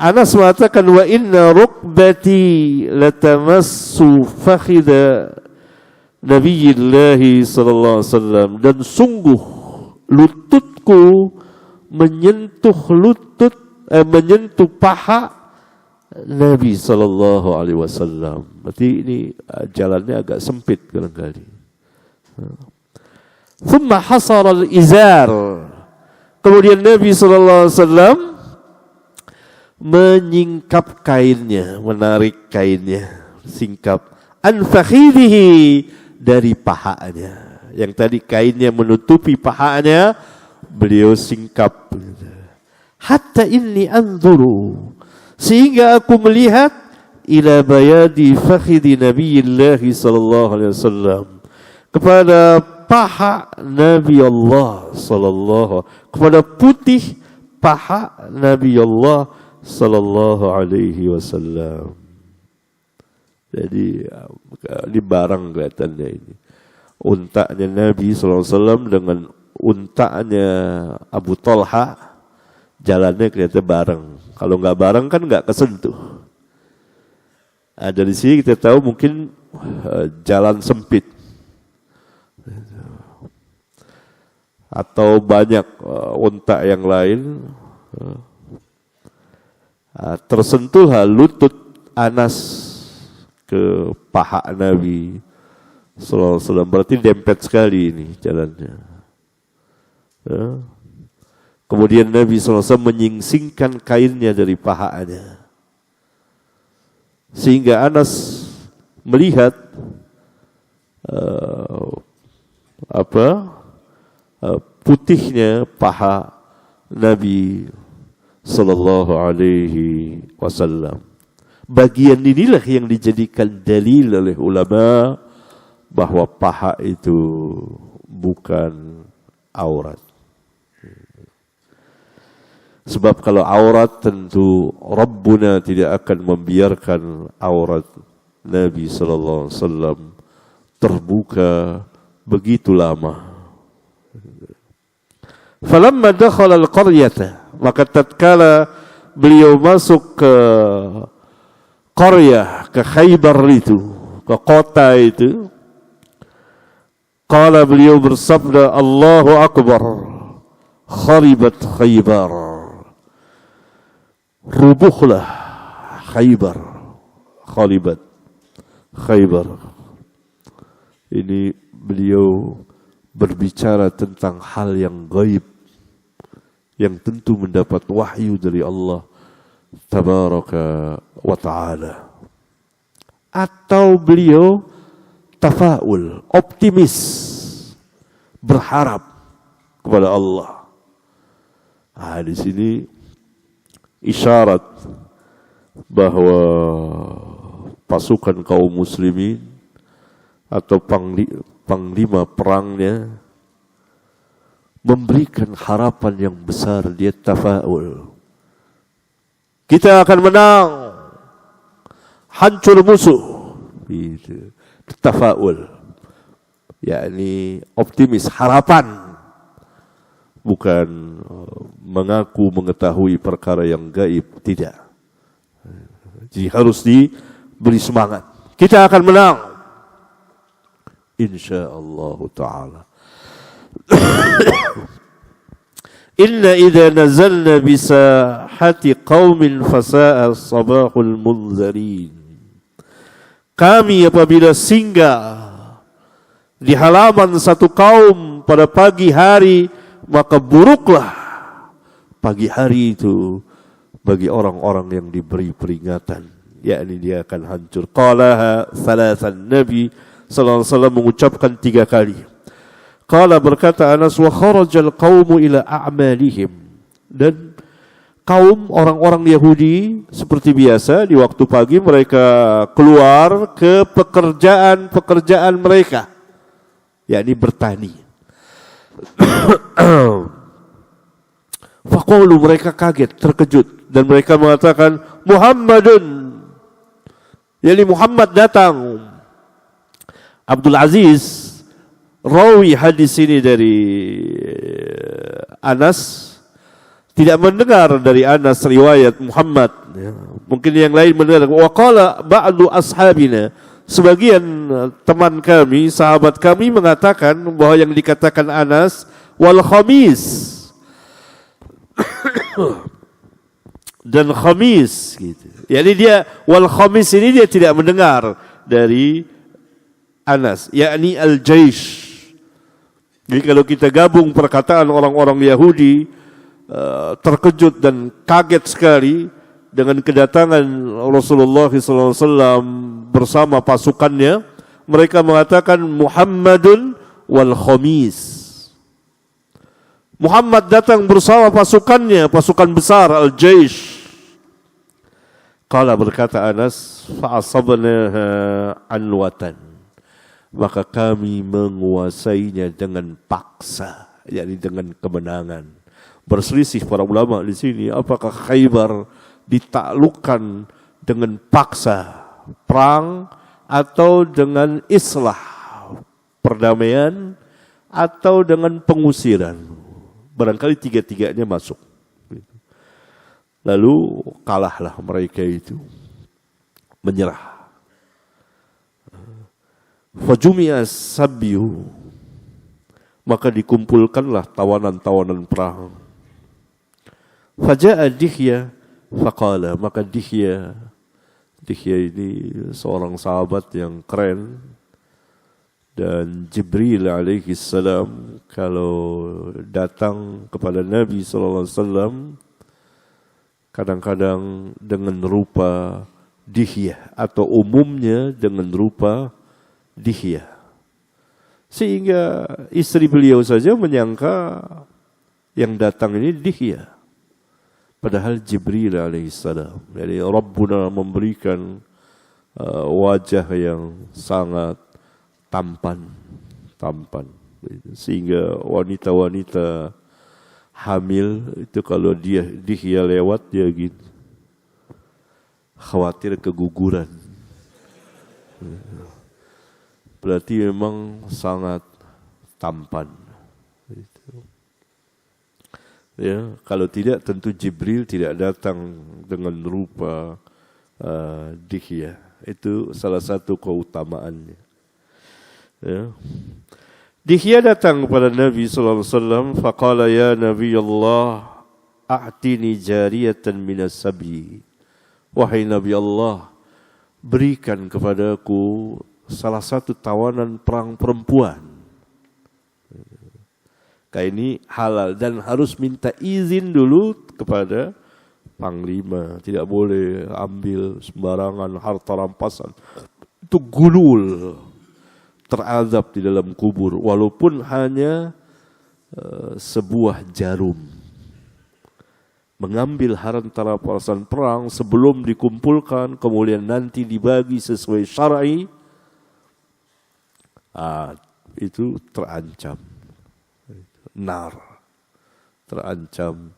Anas mengatakan wa inna rukbati latamassu fakhidha Nabiyillah sallallahu alaihi wasallam, dan sungguh lututku menyentuh paha Nabi sallallahu alaihi wasallam. Berarti ini jalannya agak sempit kadang-kadang. Thumma hasara al-izar. Kemudian Nabi sallallahu alaihi wasallam menyingkap kainnya, menarik kainnya, singkap an fakhidhihi, dari pahanya. Yang tadi kainnya menutupi pahanya, beliau singkap. Hatta inni anzuru, sehingga aku melihat ila bayadi fakhidhi Nabiyillah sallallahu alaihi wasallam, kepada paha Nabi Allah sallallahu, kepada putih paha Nabi Allah sallallahu alaihi wasallam. Jadi di barang kelihatannya ini. Untanya Nabi sallallahu alaihi wasallam dengan untanya Abu Talha, jalannya kelihatan bareng. Kalau nggak bareng kan nggak kesentuh. Dari sini kita tahu mungkin jalan sempit. Atau banyak unta yang lain. Tersentuhlah lutut Anas ke paha Nabi sallallahu alaihi wasallam, berarti dempet sekali ini jalannya. Ya. Kemudian Nabi sallallahu alaihi wasallam menyingsingkan kainnya dari pahanya, sehingga Anas melihat putihnya paha Nabi sallallahu alaihi wasallam. Bagian inilah yang dijadikan dalil oleh ulama bahwa paha itu bukan aurat. Sebab kalau aurat, tentu Rabbuna tidak akan membiarkan aurat Nabi sallallahu alaihi wasallam terbuka begitu lama. Falamma dakhala al-qaryata, maka tatkala beliau masuk ke qaryah, ke Khaybar itu, ke kota itu, qala, beliau bersabda, Allahu Akbar, kharibat Khaybar, rubuhlah Khaybar, kharibat Khaybar. Ini beliau berbicara tentang hal yang gaib, yang tentu mendapat wahyu dari Allah tabaraka wa ta'ala. Atau beliau tafaul, optimis, berharap kepada Allah. Di sini isyarat bahwa pasukan kaum muslimin atau panglima perangnya memberikan harapan yang besar. Dia tafaul, kita akan menang, hancur musuh. Itu tafaul, yakni optimis, harapan, bukan mengaku mengetahui perkara yang gaib, tidak. Jadi harus diberi semangat, kita akan menang insyaallah ta'ala. Inna idza nazalna bisahati qaumin fasa'a sabahul munzarin. Kami apabila singgah di halaman satu kaum pada pagi hari, maka buruklah pagi hari itu bagi orang-orang yang diberi peringatan, yakni dia akan hancur. Qalaha thalathan, Nabi sallallahu alaihi wasallam mengucapkan 3 kali. Qala, berkata Anas, wa kharajal qaumu ila a'malihim, dan kaum orang-orang Yahudi seperti biasa di waktu pagi mereka keluar ke pekerjaan mereka, yakni bertani. Faqalu, mereka kaget, terkejut, dan mereka mengatakan Muhammadun, yakni Muhammad datang. Abdul Aziz rawi hadis ini dari Anas, tidak mendengar dari Anas riwayat Muhammad. Mungkin yang lain mendengar. Wa qala ba'du ashabina, sebagian teman kami, sahabat kami mengatakan bahwa yang dikatakan Anas wal khamis dan khamis gitu. Jadi dia wal khamis ini dia tidak mendengar dari Anas, yakni al-jaish. Jadi kalau kita gabung perkataan orang-orang Yahudi terkejut dan kaget sekali dengan kedatangan Rasulullah SAW bersama pasukannya, mereka mengatakan Muhammadun wal khamis. Muhammad datang bersama pasukannya, pasukan besar al-jaish. Qala, berkata Anas, fa'asabnaha anwatan, maka kami menguasainya dengan paksa, yakni dengan kemenangan. Berselisih para ulama di sini, apakah Khaybar ditaklukkan dengan paksa perang atau dengan islah perdamaian atau dengan pengusiran? Barangkali tiga-tiganya masuk. Lalu kalahlah mereka itu, menyerah. Fajumi'a sabyu, maka dikumpulkanlah tawanan-tawanan perang. Faja'a Dihya faqala, maka Dihya ini seorang sahabat yang keren, dan Jibril alaihi salam kalau datang kepada Nabi sallallahu alaihi wasallam kadang-kadang dengan rupa Dihya atau umumnya dengan rupa Dihya, sehingga istri beliau saja menyangka yang datang ini Dihya, padahal Jibril alaihissalam. Jadi Rabbuna memberikan wajah yang sangat tampan, sehingga wanita-wanita hamil itu kalau Dihya lewat dia gitu, khawatir keguguran. Berarti memang sangat tampan. Ya, kalau tidak tentu Jibril tidak datang dengan rupa Dihya. Itu salah satu keutamaannya. Ya. Dihya datang kepada Nabi sallallahu alaihi wasallam, faqala ya Nabi Allah, a'tini jariyatan minas sabi. Wahai Nabi Allah, berikan kepadaku salah satu tawanan perang perempuan. Kayak ini halal dan harus minta izin dulu kepada panglima. Tidak boleh ambil sembarangan harta rampasan. Itu gulul, terazab di dalam kubur walaupun hanya sebuah jarum. Mengambil harta rampasan perang sebelum dikumpulkan kemudian nanti dibagi sesuai syar'i, itu terancam nar, terancam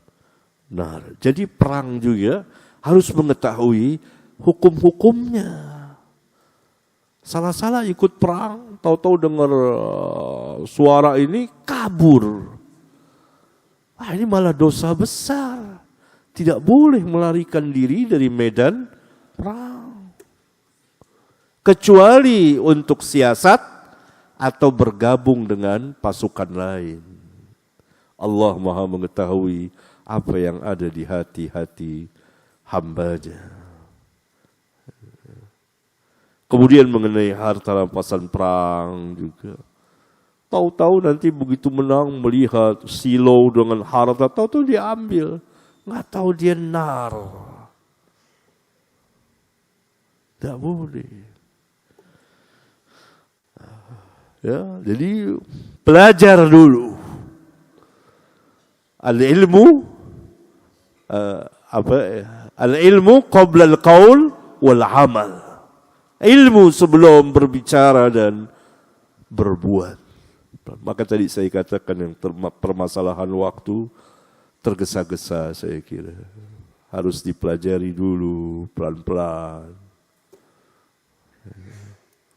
nar. Jadi perang juga harus mengetahui hukum-hukumnya. Salah-salah ikut perang, tahu-tahu dengar suara ini kabur. Ini malah dosa besar. Tidak boleh melarikan diri dari medan perang, kecuali untuk siasat atau bergabung dengan pasukan lain. Allah Maha mengetahui apa yang ada di hati-hati hamba-Nya. Kemudian mengenai harta rampasan perang juga. Tahu-tahu nanti begitu menang melihat silau dengan harta, tahu-tahu diambil. Nggak tahu dia nar. Tidak boleh. Ya, jadi belajar dulu. Al-ilmu Al-ilmu qabla al-qaul wal amal. Ilmu sebelum berbicara dan berbuat. Maka tadi saya katakan yang permasalahan waktu tergesa-gesa, saya kira. Harus dipelajari dulu pelan-pelan.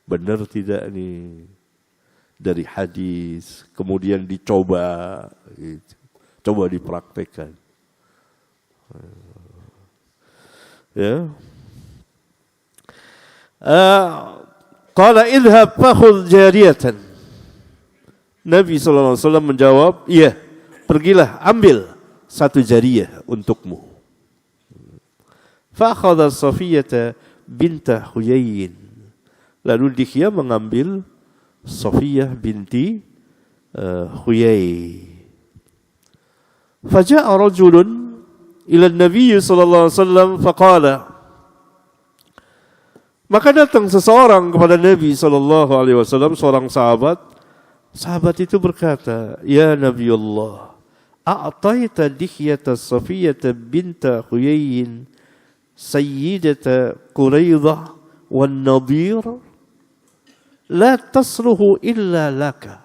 Benar tidak nih dari hadis, kemudian dicoba, gitu. Coba dipraktekkan. Ya. Qala idhab fakhudh jariyatan. Nabi SAW menjawab, iya, pergilah ambil satu jariyah untukmu. Fa akhadha Safiyata binta Huyayyin. Lalu dia mengambil Safiyah binti Huyay. Faja'a rajulun ila Nabi sallallahu alaihi wasallam faqala. Maka datang seseorang kepada Nabi sallallahu alaihi wasallam, seorang sahabat. Sahabat itu berkata, "Ya Nabi Allah, a'taita dihyata Safiyata binta Huyayyin sayyidata Quraidah wan Nadir la tasluhu illa laka."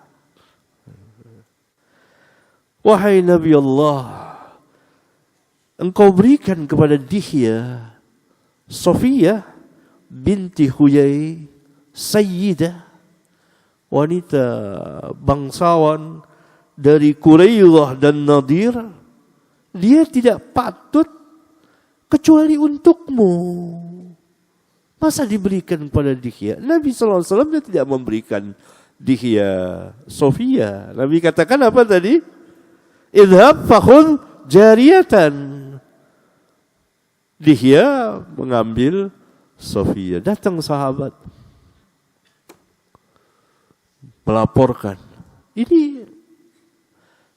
Wahai Nabi Allah, engkau berikan kepada Dihya Safiyah binti Huyay, sayyidah, wanita bangsawan dari Quraidah dan Nadir, dia tidak patut kecuali untukmu. Masa diberikan kepada Dihya? Nabi SAW dia tidak memberikan Dihya Safiyah. Nabi katakan apa tadi? Idhab fakhudh jariyatan. Dihya mengambil Safiyah. Datang sahabat melaporkan, ini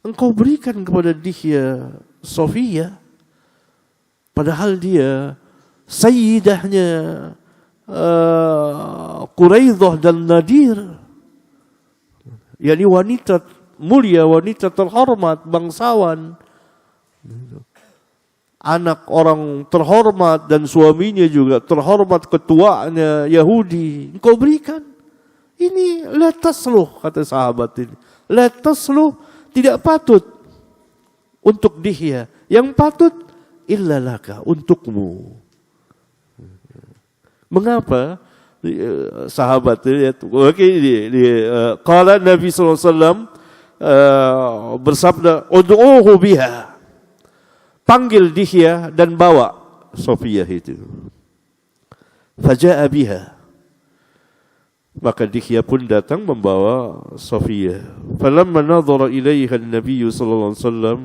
engkau berikan kepada Dihya Safiyah, padahal dia sayyidahnya Quraidah dan Nadir, yakni wanita mulia, wanita terhormat, bangsawan, anak orang terhormat dan suaminya juga terhormat, ketuanya Yahudi, engkau berikan. Ini la tasluh, kata sahabat ini. La tasluh, tidak patut untuk Dihya. Yang patut illa laka, untukmu. Mengapa? Sahabat ini, qala Nabi SAW bersabda, ud'uhu biha. Panggil Dihya dan bawa Safiyah itu. Faja'a biha. Maka Dihya pun datang membawa Safiyah. Falamma nadhara ilaiha an-nabiy sallallahu alaihi wasallam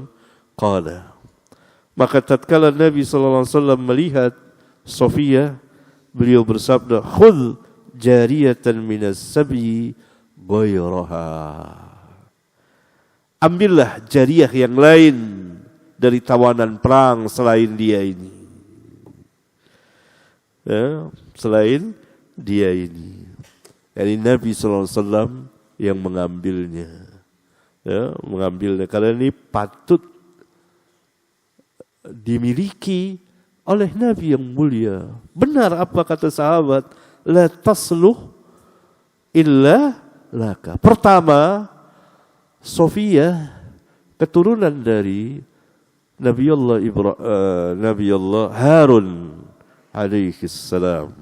qala. Maka tatkala Nabi sallallahu alaihi wasallam melihat Safiyah, beliau bersabda, khudh jariyatan minas sabyi ghayraha. Ambillah jariyah yang lain dari tawanan perang selain dia ini. Ya, selain dia ini. Jadi Nabi SAW yang mengambilnya. Ya, mengambilnya. Karena ini patut dimiliki oleh Nabi yang mulia. Benar apa kata sahabat? La tasluh illa laka. Pertama, Safiyah keturunan dari Nabi Allah Harun alaihi salam.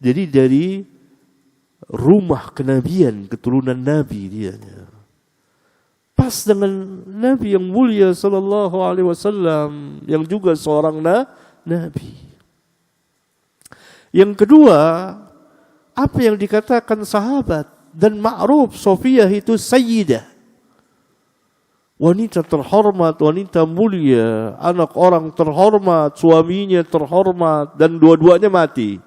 Jadi dari rumah kenabian, keturunan Nabi dia. Pas dengan Nabi yang mulia sallallahu alaihi wasallam yang juga seorang nabi. Yang kedua, apa yang dikatakan sahabat dan ma'ruf, Safiyah itu sayyidah. Wanita terhormat, wanita mulia, anak orang terhormat, suaminya terhormat, dan dua-duanya mati.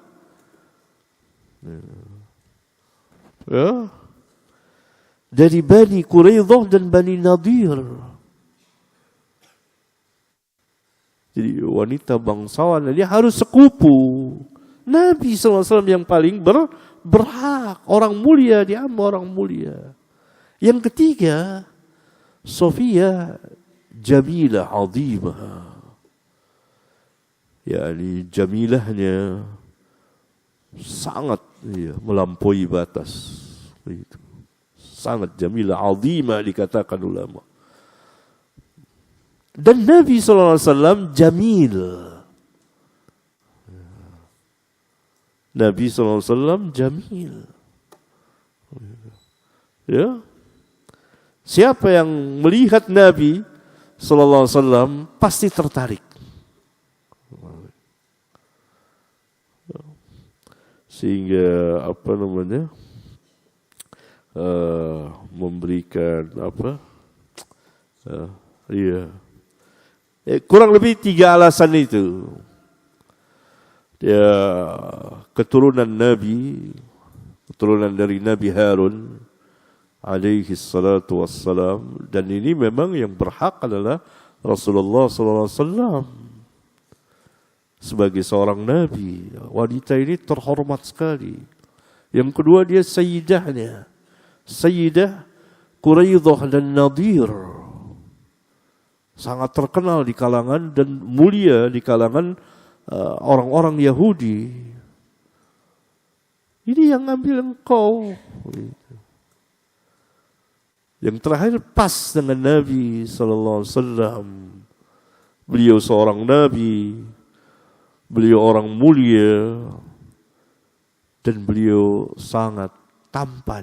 Ya. Dari Bani Quraidah dan Bani Nadir. Jadi wanita bangsawan, dia harus sekupu. Nabi SAW yang paling berhak, orang mulia, dia orang mulia. Yang ketiga, Safiyah jamilah azimah. yakni jamilahnya sangat melampaui batas. Itu sangat jamilah, azimah dikatakan ulama. Dan Nabi SAW jamil. Nabi SAW jamil. Ya. Siapa yang melihat Nabi SAW pasti tertarik. Sehingga memberikan kurang lebih 3 alasan itu. Dia keturunan Nabi, keturunan dari Nabi Harun alaihi salatu wassalam, dan ini memang yang berhak adalah Rasulullah SAW sebagai seorang Nabi. Wanita ini terhormat sekali. Yang kedua, dia sayyidahnya, Sayyidah Quraidah dan Nadir, sangat terkenal di kalangan dan mulia di kalangan orang-orang Yahudi. Ini yang ngambil engkau. Yang terakhir pas dengan Nabi sallallahu alaihi wasallam. Beliau seorang nabi, beliau orang mulia, dan beliau sangat tampan.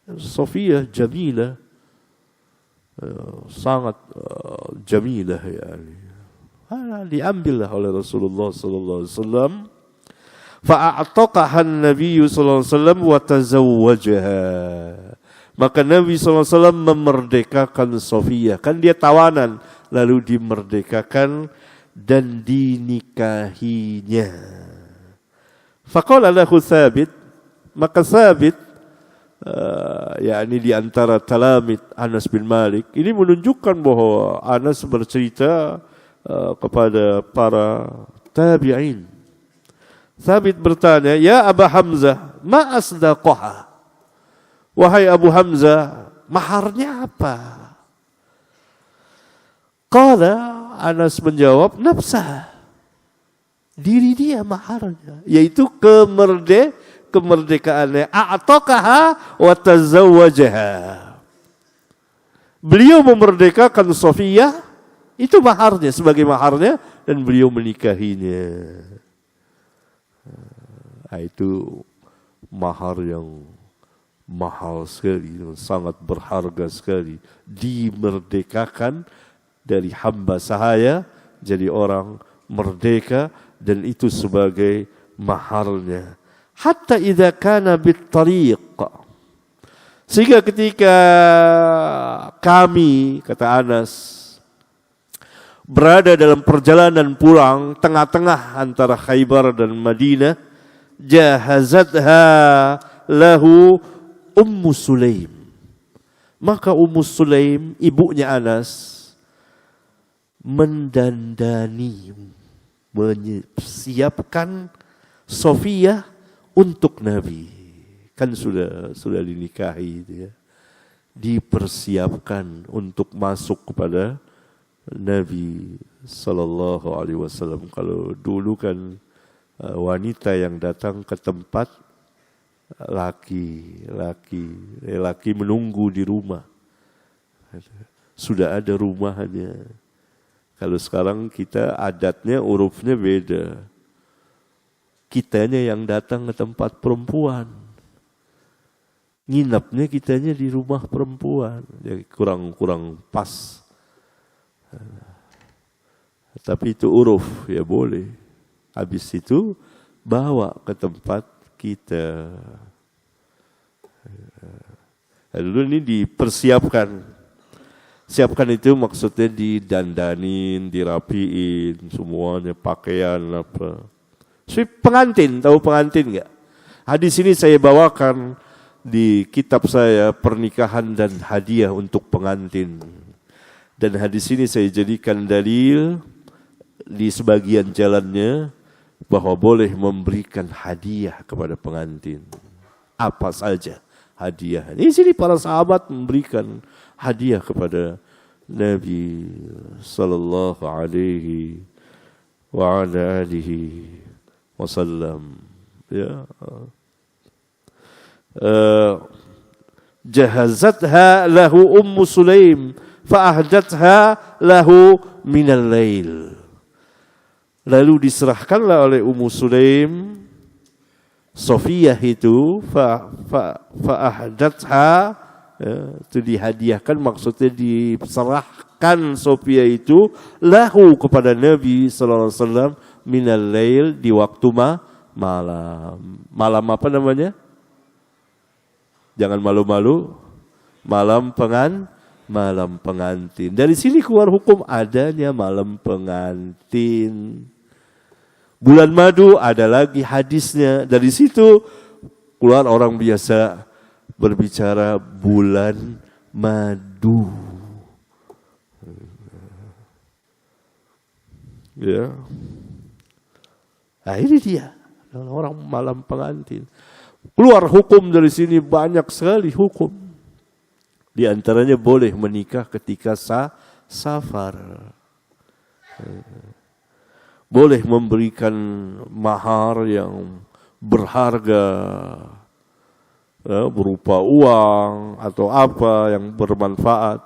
Sofiyah jamilah, sangat jamilah yani. Diambillah oleh Rasulullah sallallahu alaihi wasallam. Fa'ataqaha an-nabiy sallallahu alaihi wasallam wa tazawwajaha. Maka Nabi SAW memerdekakan Sofiyah. Kan dia tawanan, lalu dimerdekakan dan dinikahinya. Faqala lahu Thabit, maka Thabit, yakni di antara talamid Anas bin Malik, ini menunjukkan bahwa Anas bercerita kepada para tabi'in. Thabit bertanya, ya Aba Hamzah, ma asdaqaha? Wahai Abu Hamzah, maharnya apa? Qala, Anas menjawab, nafsah, diri dia maharnya, yaitu kemerdekaannya. A'taqaha wa tazawwajaha. Beliau memerdekakan Sofiyah, itu maharnya, sebagai maharnya, dan beliau menikahinya. Itu mahar yang mahal sekali, sangat berharga sekali. Dimerdekakan dari hamba sahaya jadi orang merdeka, dan itu sebagai maharnya. Hatta idza kana bit-tariq, sehingga ketika kami, kata Anas, berada dalam perjalanan pulang tengah-tengah antara Khaybar dan Madinah, jahazatha lahu Ummu Sulaim. Maka Ummu Sulaim, ibunya Anas, mendandani, menyiapkan Sofiyah untuk Nabi. Kan sudah dinikahi, ya. Dipersiapkan untuk masuk kepada Nabi sallallahu alaihi wasallam. Kalau dulu kan wanita yang datang ke tempat laki menunggu di rumah, sudah ada rumahnya. Kalau sekarang kita adatnya, urufnya beda. Kitanya yang datang ke tempat perempuan, nginapnya kitanya di rumah perempuan, jadi kurang pas. Tapi itu uruf, ya boleh. Habis itu bawa ke tempat kita. Dulu ini dipersiapkan. Siapkan itu maksudnya didandanin, dirapiin, semuanya, pakaian apa. Pengantin, tahu pengantin enggak? Hadis ini saya bawakan di kitab saya, Pernikahan dan Hadiah untuk Pengantin. Dan hadis ini saya jadikan dalil di sebagian jalannya bahwa boleh memberikan hadiah kepada pengantin. Apa saja hadiah. Di sini para sahabat memberikan hadiah kepada Nabi sallallahu alaihi wa ala alihi wasallam. Ya. Jahazatha lahu Ummu Sulaim fa'ahdatha lahu minal lail. Lalu diserahkanlah oleh Ummu Sulaim Sofiyah itu fa'ahdatha, itu dihadiahkan, maksudnya diserahkan Sofiyah itu lahu kepada Nabi sallallahu alaihi wasallam minal lail, di waktu malam. Malam apa namanya? Jangan malu-malu. Malam pengantin. Dari sini keluar hukum adanya malam pengantin. Bulan madu ada lagi hadisnya. Dari situ keluar orang biasa berbicara bulan madu. Ya. Nah ini dia, orang malam pengantin. Keluar hukum dari sini banyak sekali hukum. Di antaranya boleh menikah ketika safar. Boleh memberikan mahar yang berharga, berupa uang atau apa yang bermanfaat.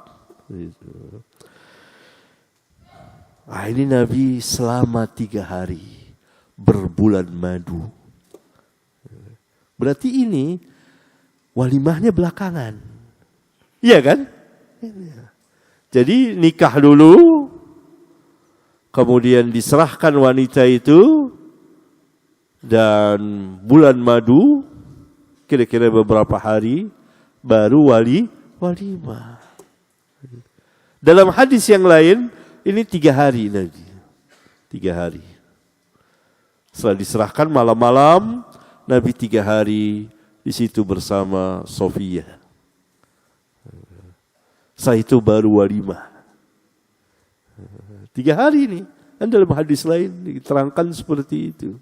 Nah, ini Nabi selama 3 hari berbulan madu. Berarti ini walimahnya belakangan. Iya kan? Jadi nikah dulu, kemudian diserahkan wanita itu, dan bulan madu, kira-kira beberapa hari, baru walimah. Dalam hadis yang lain, ini 3 hari Nabi. 3 hari. Setelah diserahkan malam-malam, Nabi 3 hari di situ bersama Sofiyah. Setelah itu baru walimah. 3 hari ini. Dan dalam hadis lain diterangkan seperti itu.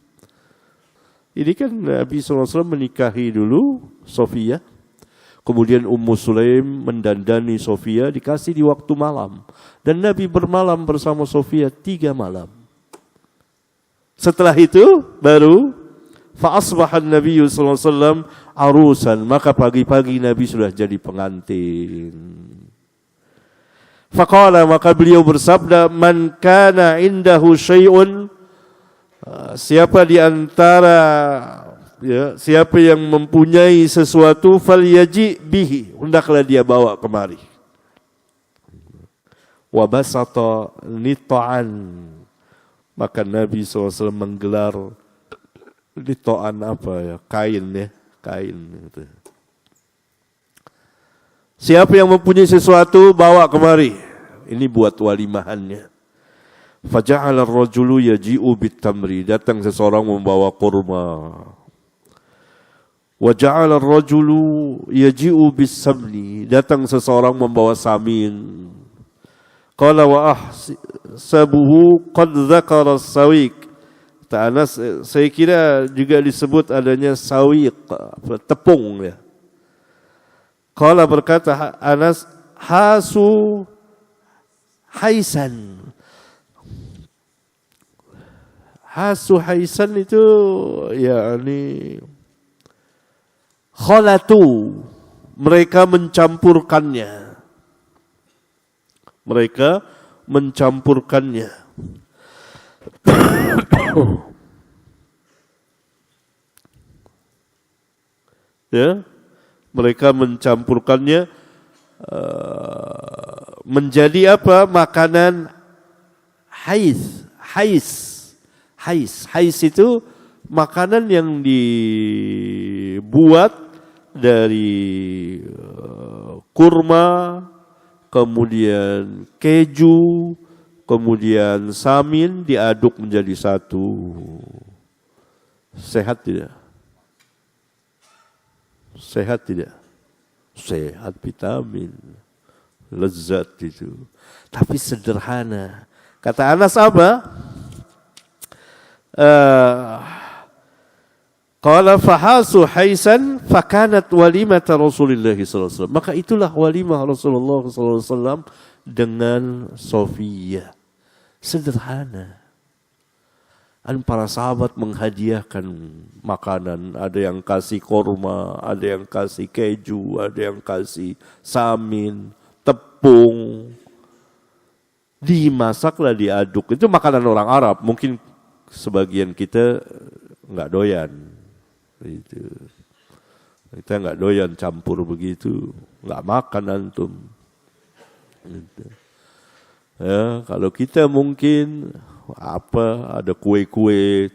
Ini kan Nabi SAW menikahi dulu Sofiyah. Kemudian Ummu Sulaim mendandani Sofiyah, dikasih di waktu malam. Dan Nabi bermalam bersama Sofiyah 3 malam. Setelah itu baru fa'asbahan Nabi SAW arusan. Maka pagi-pagi Nabi sudah jadi pengantin. Faqala, maka beliau bersabda, man kana indahu syai'un, siapa di antara siapa yang mempunyai sesuatu, falyaji bihi, hendaklah dia bawa kemari. Wa basata nita'an, maka Nabi SAW menggelar nita'an apa ya, kain ya, kain gitu. Siapa yang mempunyai sesuatu, bawa kemari. Ini buat walimahannya. Faja'ala ar-rajulu yaji'u bit-tamri, datang seseorang membawa kurma. Wa ja'ala ar-rajulu yaji'u bis-samni, datang seseorang membawa samin. Qala wa ahsabuhu qad dzakara as-sawiq. Anas, saya kira juga disebut adanya sawiq, tepung ya. Qala, berkata Anas, hasu haisan. Hasu haisan itu yakni khalatu, mereka mencampurkannya. Mereka mencampurkannya. Ya, mereka mencampurkannya menjadi apa? Makanan hais. Hais itu makanan yang dibuat dari kurma, kemudian keju, kemudian samin, diaduk menjadi satu. Sehat tidak? Sehat tidak? Sehat, vitamin, lezat itu. Tapi sederhana. Kata Anas apa? Qala fahasu haisan fakanat walimata Rasulullah SAW. Maka itulah walimah Rasulullah SAW dengan Sofiyah. Sederhana. Dan para sahabat menghadiahkan makanan, ada yang kasih korma, ada yang kasih keju, ada yang kasih samin, tepung. Dimasaklah, diaduk. Itu makanan orang Arab, mungkin sebagian kita nggak doyan. Itu. Kita nggak doyan campur begitu, nggak makan antum. Gitu. Ya, kalau kita mungkin ada kue-kue,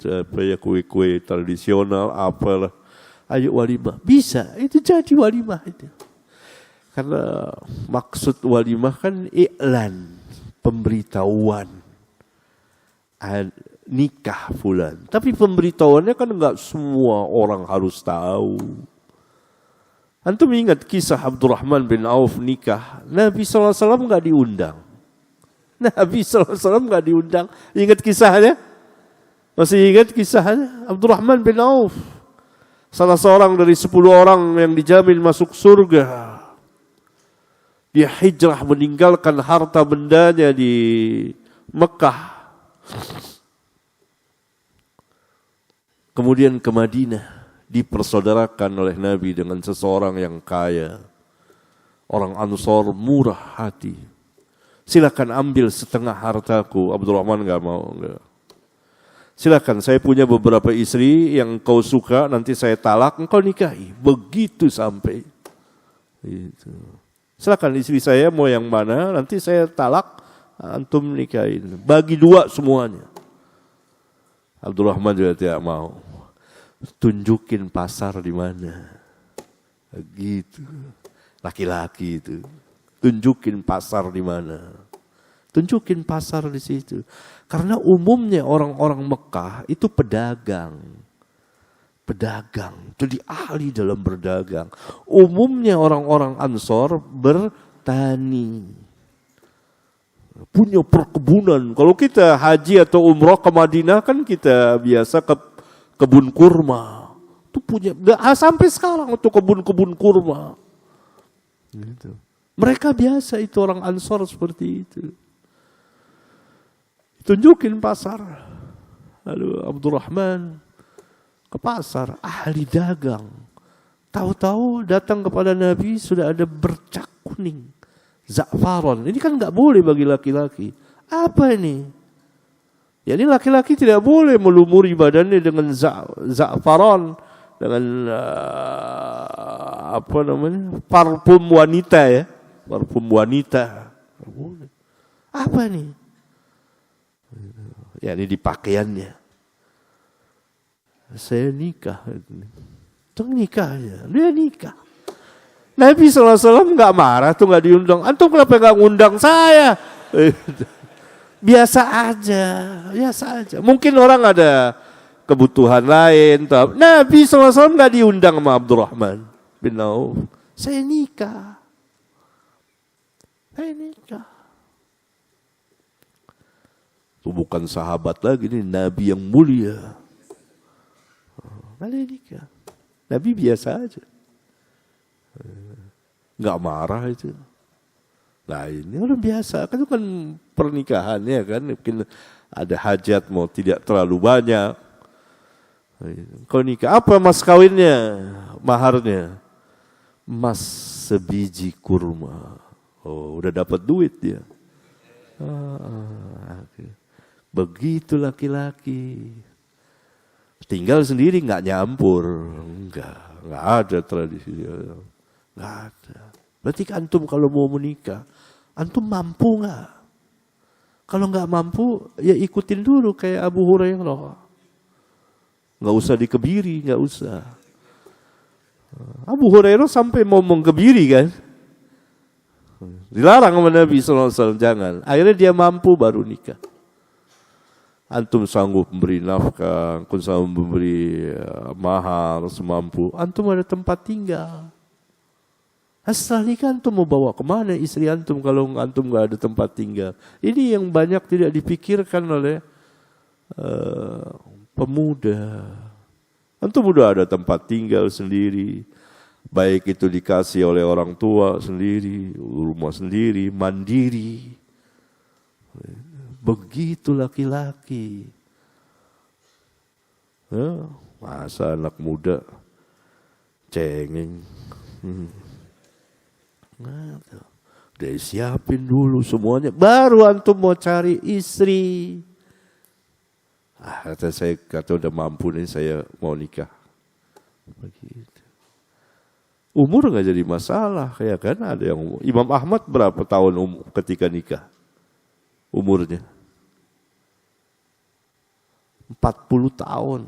kue-kue tradisional, apalah, ayo walimah, bisa, itu jadi walimah itu. Karena maksud walimah kan iklan, pemberitahuan, nikah fulan. Tapi pemberitahuannya kan enggak semua orang harus tahu. Antum ingat kisah Abdurrahman bin Auf nikah, Nabi SAW enggak diundang. Nabi SAW enggak diundang. Ingat kisahnya? Masih ingat kisahnya? Abdurrahman bin Auf, salah seorang dari 10 orang yang dijamin masuk surga. Dia hijrah meninggalkan harta bendanya di Mekah. Kemudian ke Madinah, dipersaudarakan oleh Nabi dengan seseorang yang kaya. Orang Ansor murah hati. Silakan ambil setengah hartaku. Abdurrahman enggak mau. Enggak. Silakan, saya punya beberapa istri yang kau suka, nanti saya talak, engkau nikahi. Begitu sampai. Gitu. Silakan istri saya mau yang mana, nanti saya talak, antum nikahin. Bagi 2 semuanya. Abdurrahman juga tidak mau. Tunjukin pasar di mana. Gitu. Laki-laki itu. Tunjukin pasar di mana. Tunjukin pasar di situ. Karena umumnya orang-orang Mekah itu pedagang. Pedagang. Jadi ahli dalam berdagang. Umumnya orang-orang Ansor bertani. Punya perkebunan. Kalau kita haji atau umrah ke Madinah kan kita biasa ke kebun kurma. Itu punya. Sampai sekarang itu kebun-kebun kurma. Gitu. Mereka biasa itu orang Ansor seperti itu. Tunjukin pasar. Lalu Abdurrahman ke pasar, ahli dagang. Tahu-tahu datang kepada Nabi sudah ada bercak kuning. Za'faron. Ini kan enggak boleh bagi laki-laki. Apa ini? Ya ini laki-laki tidak boleh melumuri badannya dengan za'faron. Dengan parfum wanita ya. Parfum wanita. Apa nih? Ya ini di pakaiannya. Saya nikah. Itu nikahnya. Dia nikah. Nabi SAW nggak marah tuh, nggak diundang. Antum kenapa nggak ngundang saya? Biasa aja. Biasa aja. Mungkin orang ada kebutuhan lain. Nabi SAW nggak diundang sama Abdurrahman bin Auf. Saya nikah. Saya nikah. Itu bukan sahabat lagi, ini Nabi yang mulia. Saya nikah. Nabi biasa aja. Nggak marah itu. Nah ini orang biasa. Kan itu kan pernikahannya kan. Mungkin ada hajat mau tidak terlalu banyak. Kau nikah. Apa mas kawinnya? Maharnya? Mas sebiji kurma. Oh, udah dapat duit dia. Begitu laki-laki. Tinggal sendiri nggak nyampur. Nggak ada tradisi. Nggak ada. Berarti antum kalau mau menikah, antum mampu nggak? Kalau nggak mampu, ya ikutin dulu kayak Abu Hurairah. Nggak usah dikebiri, nggak usah. Abu Hurairah sampai mau menggebiri kan? Dilarang sama Nabi SAW, jangan. Akhirnya dia mampu baru nikah. Antum sanggup memberi nafkah, antum sanggup memberi mahar semampu. Antum ada tempat tinggal. Setelah nikah antum mau bawa kemana istri antum kalau antum nggak ada tempat tinggal? Ini yang banyak tidak dipikirkan oleh pemuda. Antum udah ada tempat tinggal sendiri. Baik itu dikasih oleh orang tua sendiri, rumah sendiri, mandiri. Begitu laki-laki. Ya, masa anak muda cengeng. Nah, udah siapin dulu semuanya, baru antum mau cari istri. Kata udah mampu nih, saya mau nikah. Begitu. Umur nggak jadi masalah, ya kan? Ada yang Imam Ahmad berapa tahun ketika nikah? Umurnya 40 tahun.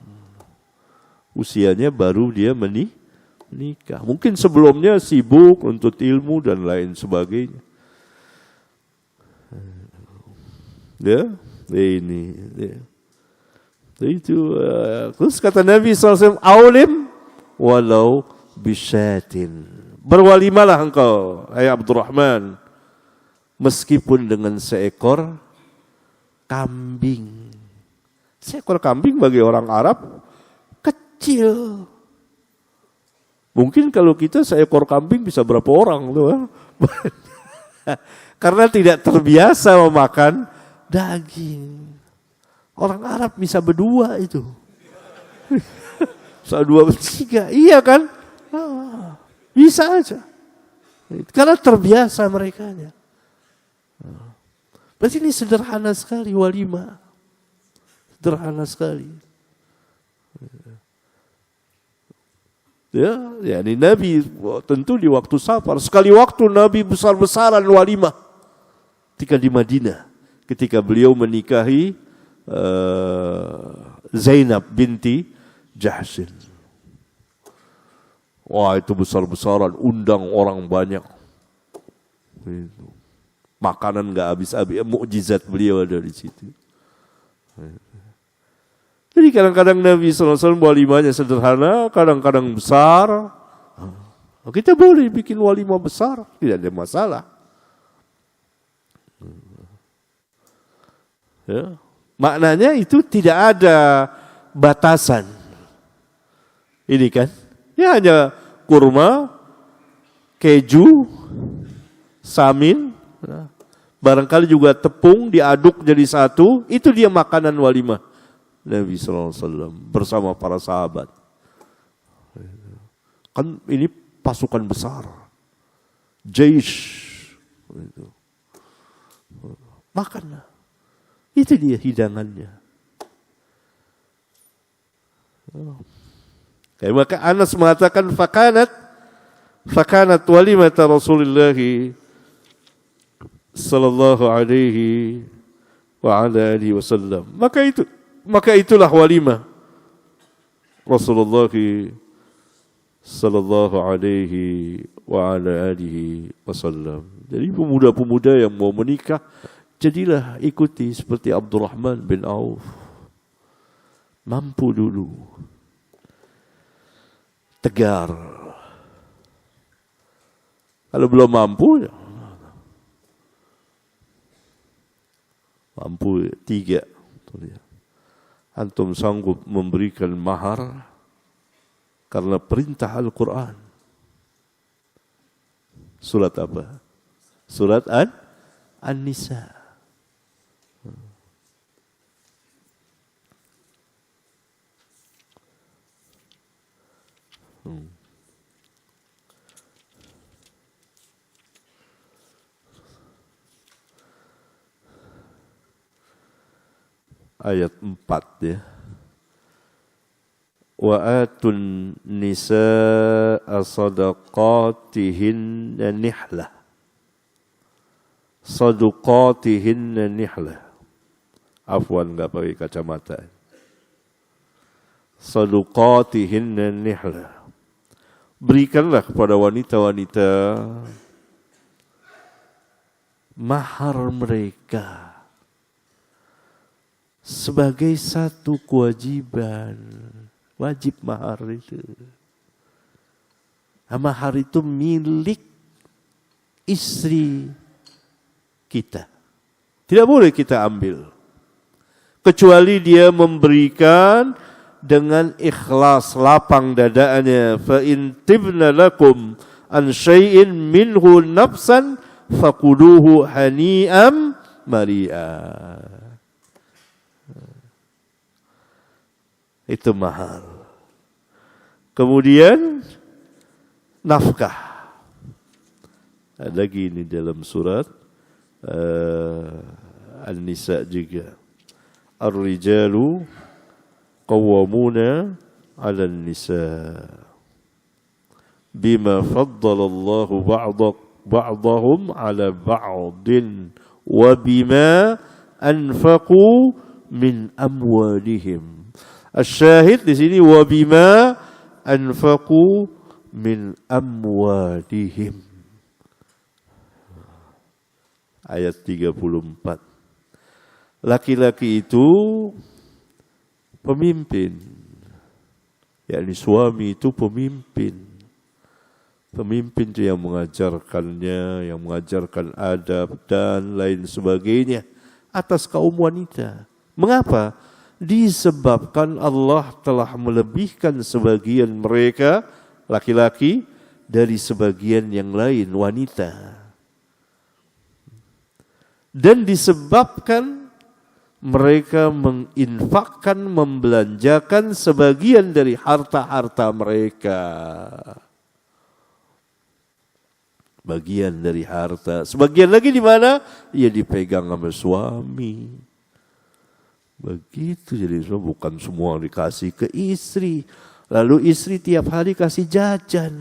Usianya baru dia menikah. Mungkin sebelumnya sibuk untuk ilmu dan lain sebagainya. Ya, ini. Ya. Itu terus kata Nabi SAW, aulim walau bisyatin. Berwalimalah engkau, hai Abdurrahman, meskipun dengan seekor kambing. Seekor kambing bagi orang Arab kecil. Mungkin kalau kita seekor kambing bisa berapa orang tuh? Karena tidak terbiasa memakan daging. Orang Arab bisa berdua itu. Bisa 2 bertiga. Iya kan? Bisa aja. Karena terbiasa mereka. Berarti ini sederhana sekali walimah. Sederhana sekali. Ya, ini Nabi tentu di waktu safar. Sekali waktu Nabi besar-besaran walimah. Ketika di Madinah. Ketika beliau menikahi Zainab binti Jahsin. Wah, itu besar-besaran, undang orang banyak. Makanan nggak habis-habis, mukjizat beliau ada di situ. Jadi kadang-kadang Nabi SAW walimahnya sederhana, kadang-kadang besar. Kita boleh bikin walimah besar, tidak ada masalah. Ya. Maknanya itu tidak ada batasan. Ini kan, ya hanya kurma, keju, samin, barangkali juga tepung diaduk jadi satu, itu dia makanan walimah Nabi SAW bersama para sahabat. Kan ini pasukan besar, jaish, makanlah. Itu dia hidangannya. Maka Anas mengatakan fakanat walimata Rasulullah sallallahu alaihi wa ala alihi wasallam. Maka itulah walimah Rasulullah sallallahu alaihi wa ala alihi wasallam. Jadi pemuda-pemuda yang mau menikah, jadilah ikuti seperti Abdurrahman bin Auf. Mampu dulu. Tegar. Kalau belum mampu, ya. Mampu 3. Antum sanggup memberikan mahar karena perintah Al-Quran. Surat apa? Surat An-Nisa. Ayat 4 ya. Wa atun nisaa sadaqatihinna nihlah. Sadaqatihinna nihlah. Afwan, enggak pakai kacamata. Sadaqatihinna nihlah. Berikanlah kepada wanita-wanita mahar mereka sebagai satu kewajiban. Wajib mahar itu. Mahar itu milik istri kita. Tidak boleh kita ambil. Kecuali dia memberikan dengan ikhlas, lapang dadaannya. Fa in tibna lakum an syai'in minhu nafsan faquluhu hani'am mari'a. Itu mahal. Kemudian nafkah. Ada lagi ini dalam surat An-Nisa juga. Ar-rijalu qawwamuna 'alan nisa bima faddalallahu ba'dahum 'ala ba'din wa bima anfaqu min amwalihim. Asy-syahid di sini wa bima anfaqu min amwalihim. Ayat 34. Laki-laki itu pemimpin. Yakni suami itu pemimpin. Pemimpin itu yang mengajarkannya, yang mengajarkan adab dan lain sebagainya atas kaum wanita. Mengapa? Disebabkan Allah telah melebihkan sebagian mereka laki-laki dari sebagian yang lain wanita. Dan disebabkan mereka menginfakkan, membelanjakan sebagian dari harta-harta mereka. Bagian dari harta. Sebagian lagi di mana? Ya dipegang sama suami. Begitu, jadi bukan semua dikasih ke istri. Lalu istri tiap hari kasih jajan.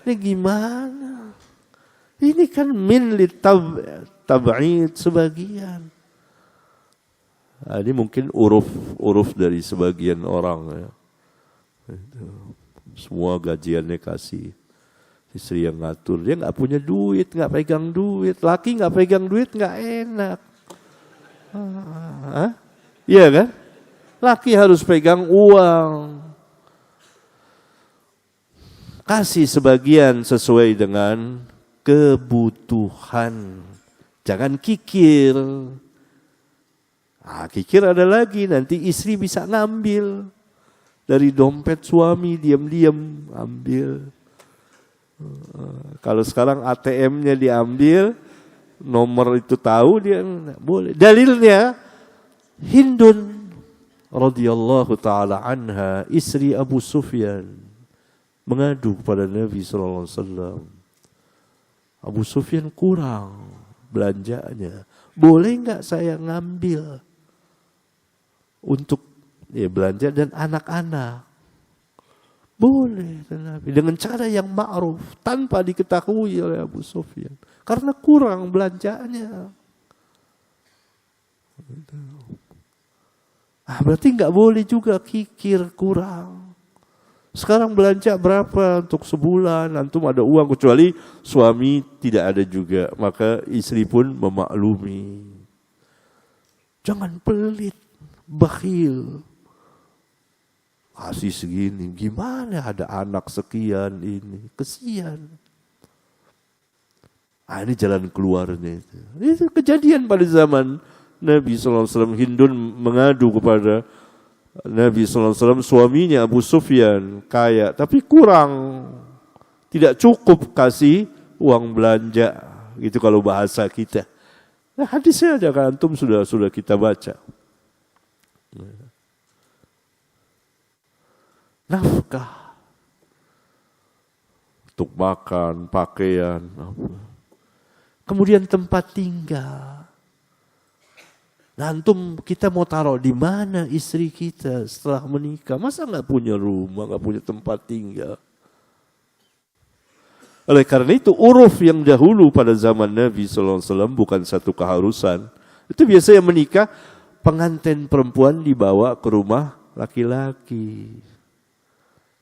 Ini gimana? Ini kan min tab'id sebagian. Nah, ini mungkin uruf dari sebagian orang ya. Semua gajiannya kasih. Istri yang ngatur. Dia nggak punya duit, nggak pegang duit. Laki nggak pegang duit nggak enak. Iya kan? Laki harus pegang uang. Kasih sebagian sesuai dengan kebutuhan. Jangan kikir. Kikir ada lagi, nanti istri bisa ngambil. Dari dompet suami, diam-diam ambil. Kalau sekarang ATM-nya diambil, nomor itu tahu, dia boleh. Dalilnya, Hindun radhiyallahu ta'ala anha, istri Abu Sufyan, mengadu kepada Nabi SAW. Abu Sufyan kurang belanjanya. Boleh nggak saya ngambil untuk belanja dan anak-anak? Boleh, dengan cara yang ma'ruf, tanpa diketahui oleh Abu Sufyan. Karena kurang belanjanya. Berarti nggak boleh juga kikir kurang. Sekarang belanja berapa untuk sebulan? Antum ada uang, kecuali suami tidak ada juga. Maka istri pun memaklumi. Jangan pelit, bakhil. Kasih segini, gimana ada anak sekian ini, kesian. Ini jalan keluarnya itu. Itu kejadian pada zaman Nabi SAW. Hindun mengadu kepada Nabi SAW, suaminya Abu Sufyan kaya, tapi kurang, tidak cukup kasih uang belanja, gitu kalau bahasa kita. Nah, hadisnya ada kan, antum sudah kita baca. Nafkah untuk makan, pakaian, kemudian tempat tinggal. Nah, antum kita mau taruh di mana istri kita setelah menikah? Masa nggak punya rumah, nggak punya tempat tinggal? Oleh karena itu, uruf yang dahulu pada zaman Nabi SAW bukan satu keharusan. Itu biasanya menikah, pengantin perempuan dibawa ke rumah laki-laki.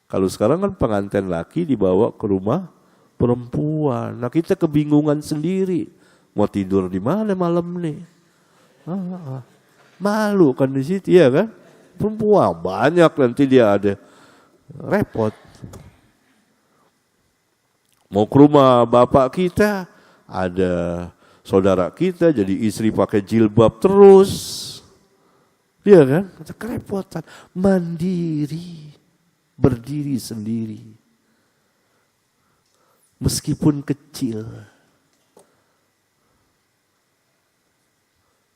Kalau sekarang kan pengantin laki dibawa ke rumah perempuan. Nah, kita kebingungan sendiri. Mau tidur di mana malam nih? Malu kan di situ, ya kan? Perempuan banyak, nanti dia ada repot. Mau ke rumah bapak kita, ada saudara kita jadi istri pakai jilbab terus, dia kan? Kerepotan. Mandiri, berdiri sendiri, meskipun kecil.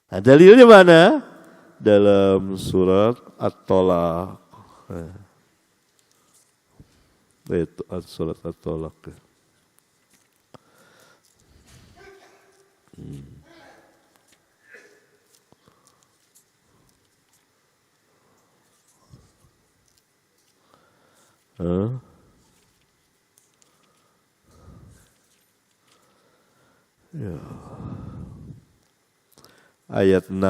Nah, dalilnya mana? Dalam surat At-Tolaq Itu surat At-Talaq. Ya. Ayat 6.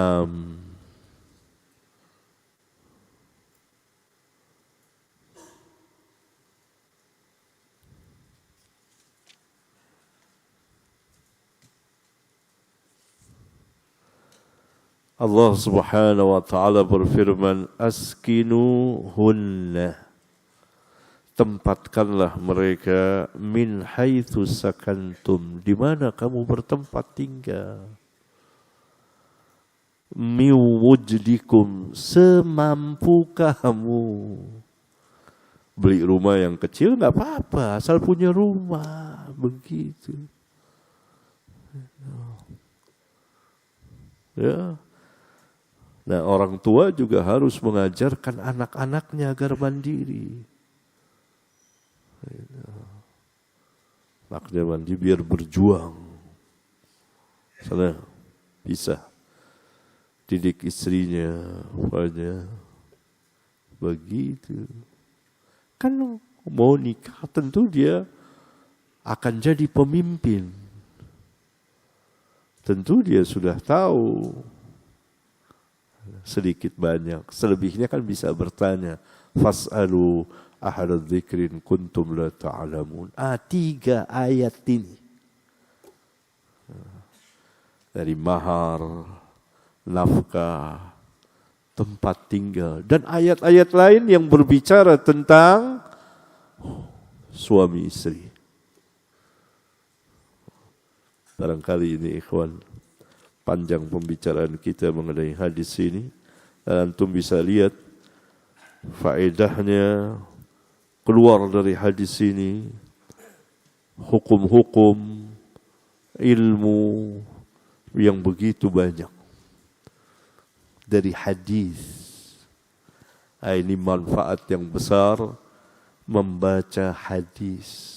Allah Subhanahu wa taala berfirman, askinuhunna, tempatkanlah mereka, min haitsu sakantum, di mana kamu bertempat tinggal, min wujdikum, semampu kamu. Beli rumah yang kecil nggak apa-apa, asal punya rumah, begitu. Ya. Nah, orang tua juga harus mengajarkan anak-anaknya agar mandiri. Maknya mandi biar berjuang. Sana bisa didik istrinya, banyak begitu. Kan mau nikah tentu dia akan jadi pemimpin. Tentu dia sudah tahu sedikit banyak, selebihnya kan bisa bertanya. Fas'alu ahla dzikrin kuntum la ta'lamun. 3 ayat ini. Dari mahar, nafkah, tempat tinggal, dan ayat-ayat lain yang berbicara tentang suami istri. Barangkali ini ikhwan, panjang pembicaraan kita mengenai hadis ini. Dan antum bisa lihat faedahnya keluar dari hadis ini, hukum-hukum, ilmu yang begitu banyak dari hadis. Ini manfaat yang besar membaca hadis.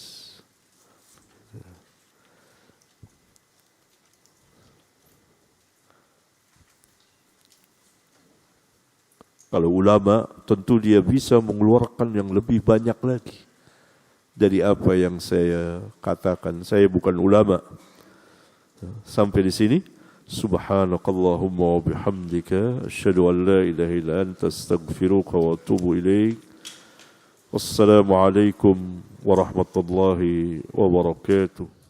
Kalau ulama, tentu dia bisa mengeluarkan yang lebih banyak lagi dari apa yang saya katakan. Saya bukan ulama. Sampai di sini. Subhanakallahumma wa bihamdika asyhadu an la ilaha illa anta astaghfiruka wa atubu ilaik. Wassalamualaikum warahmatullahi wabarakatuh.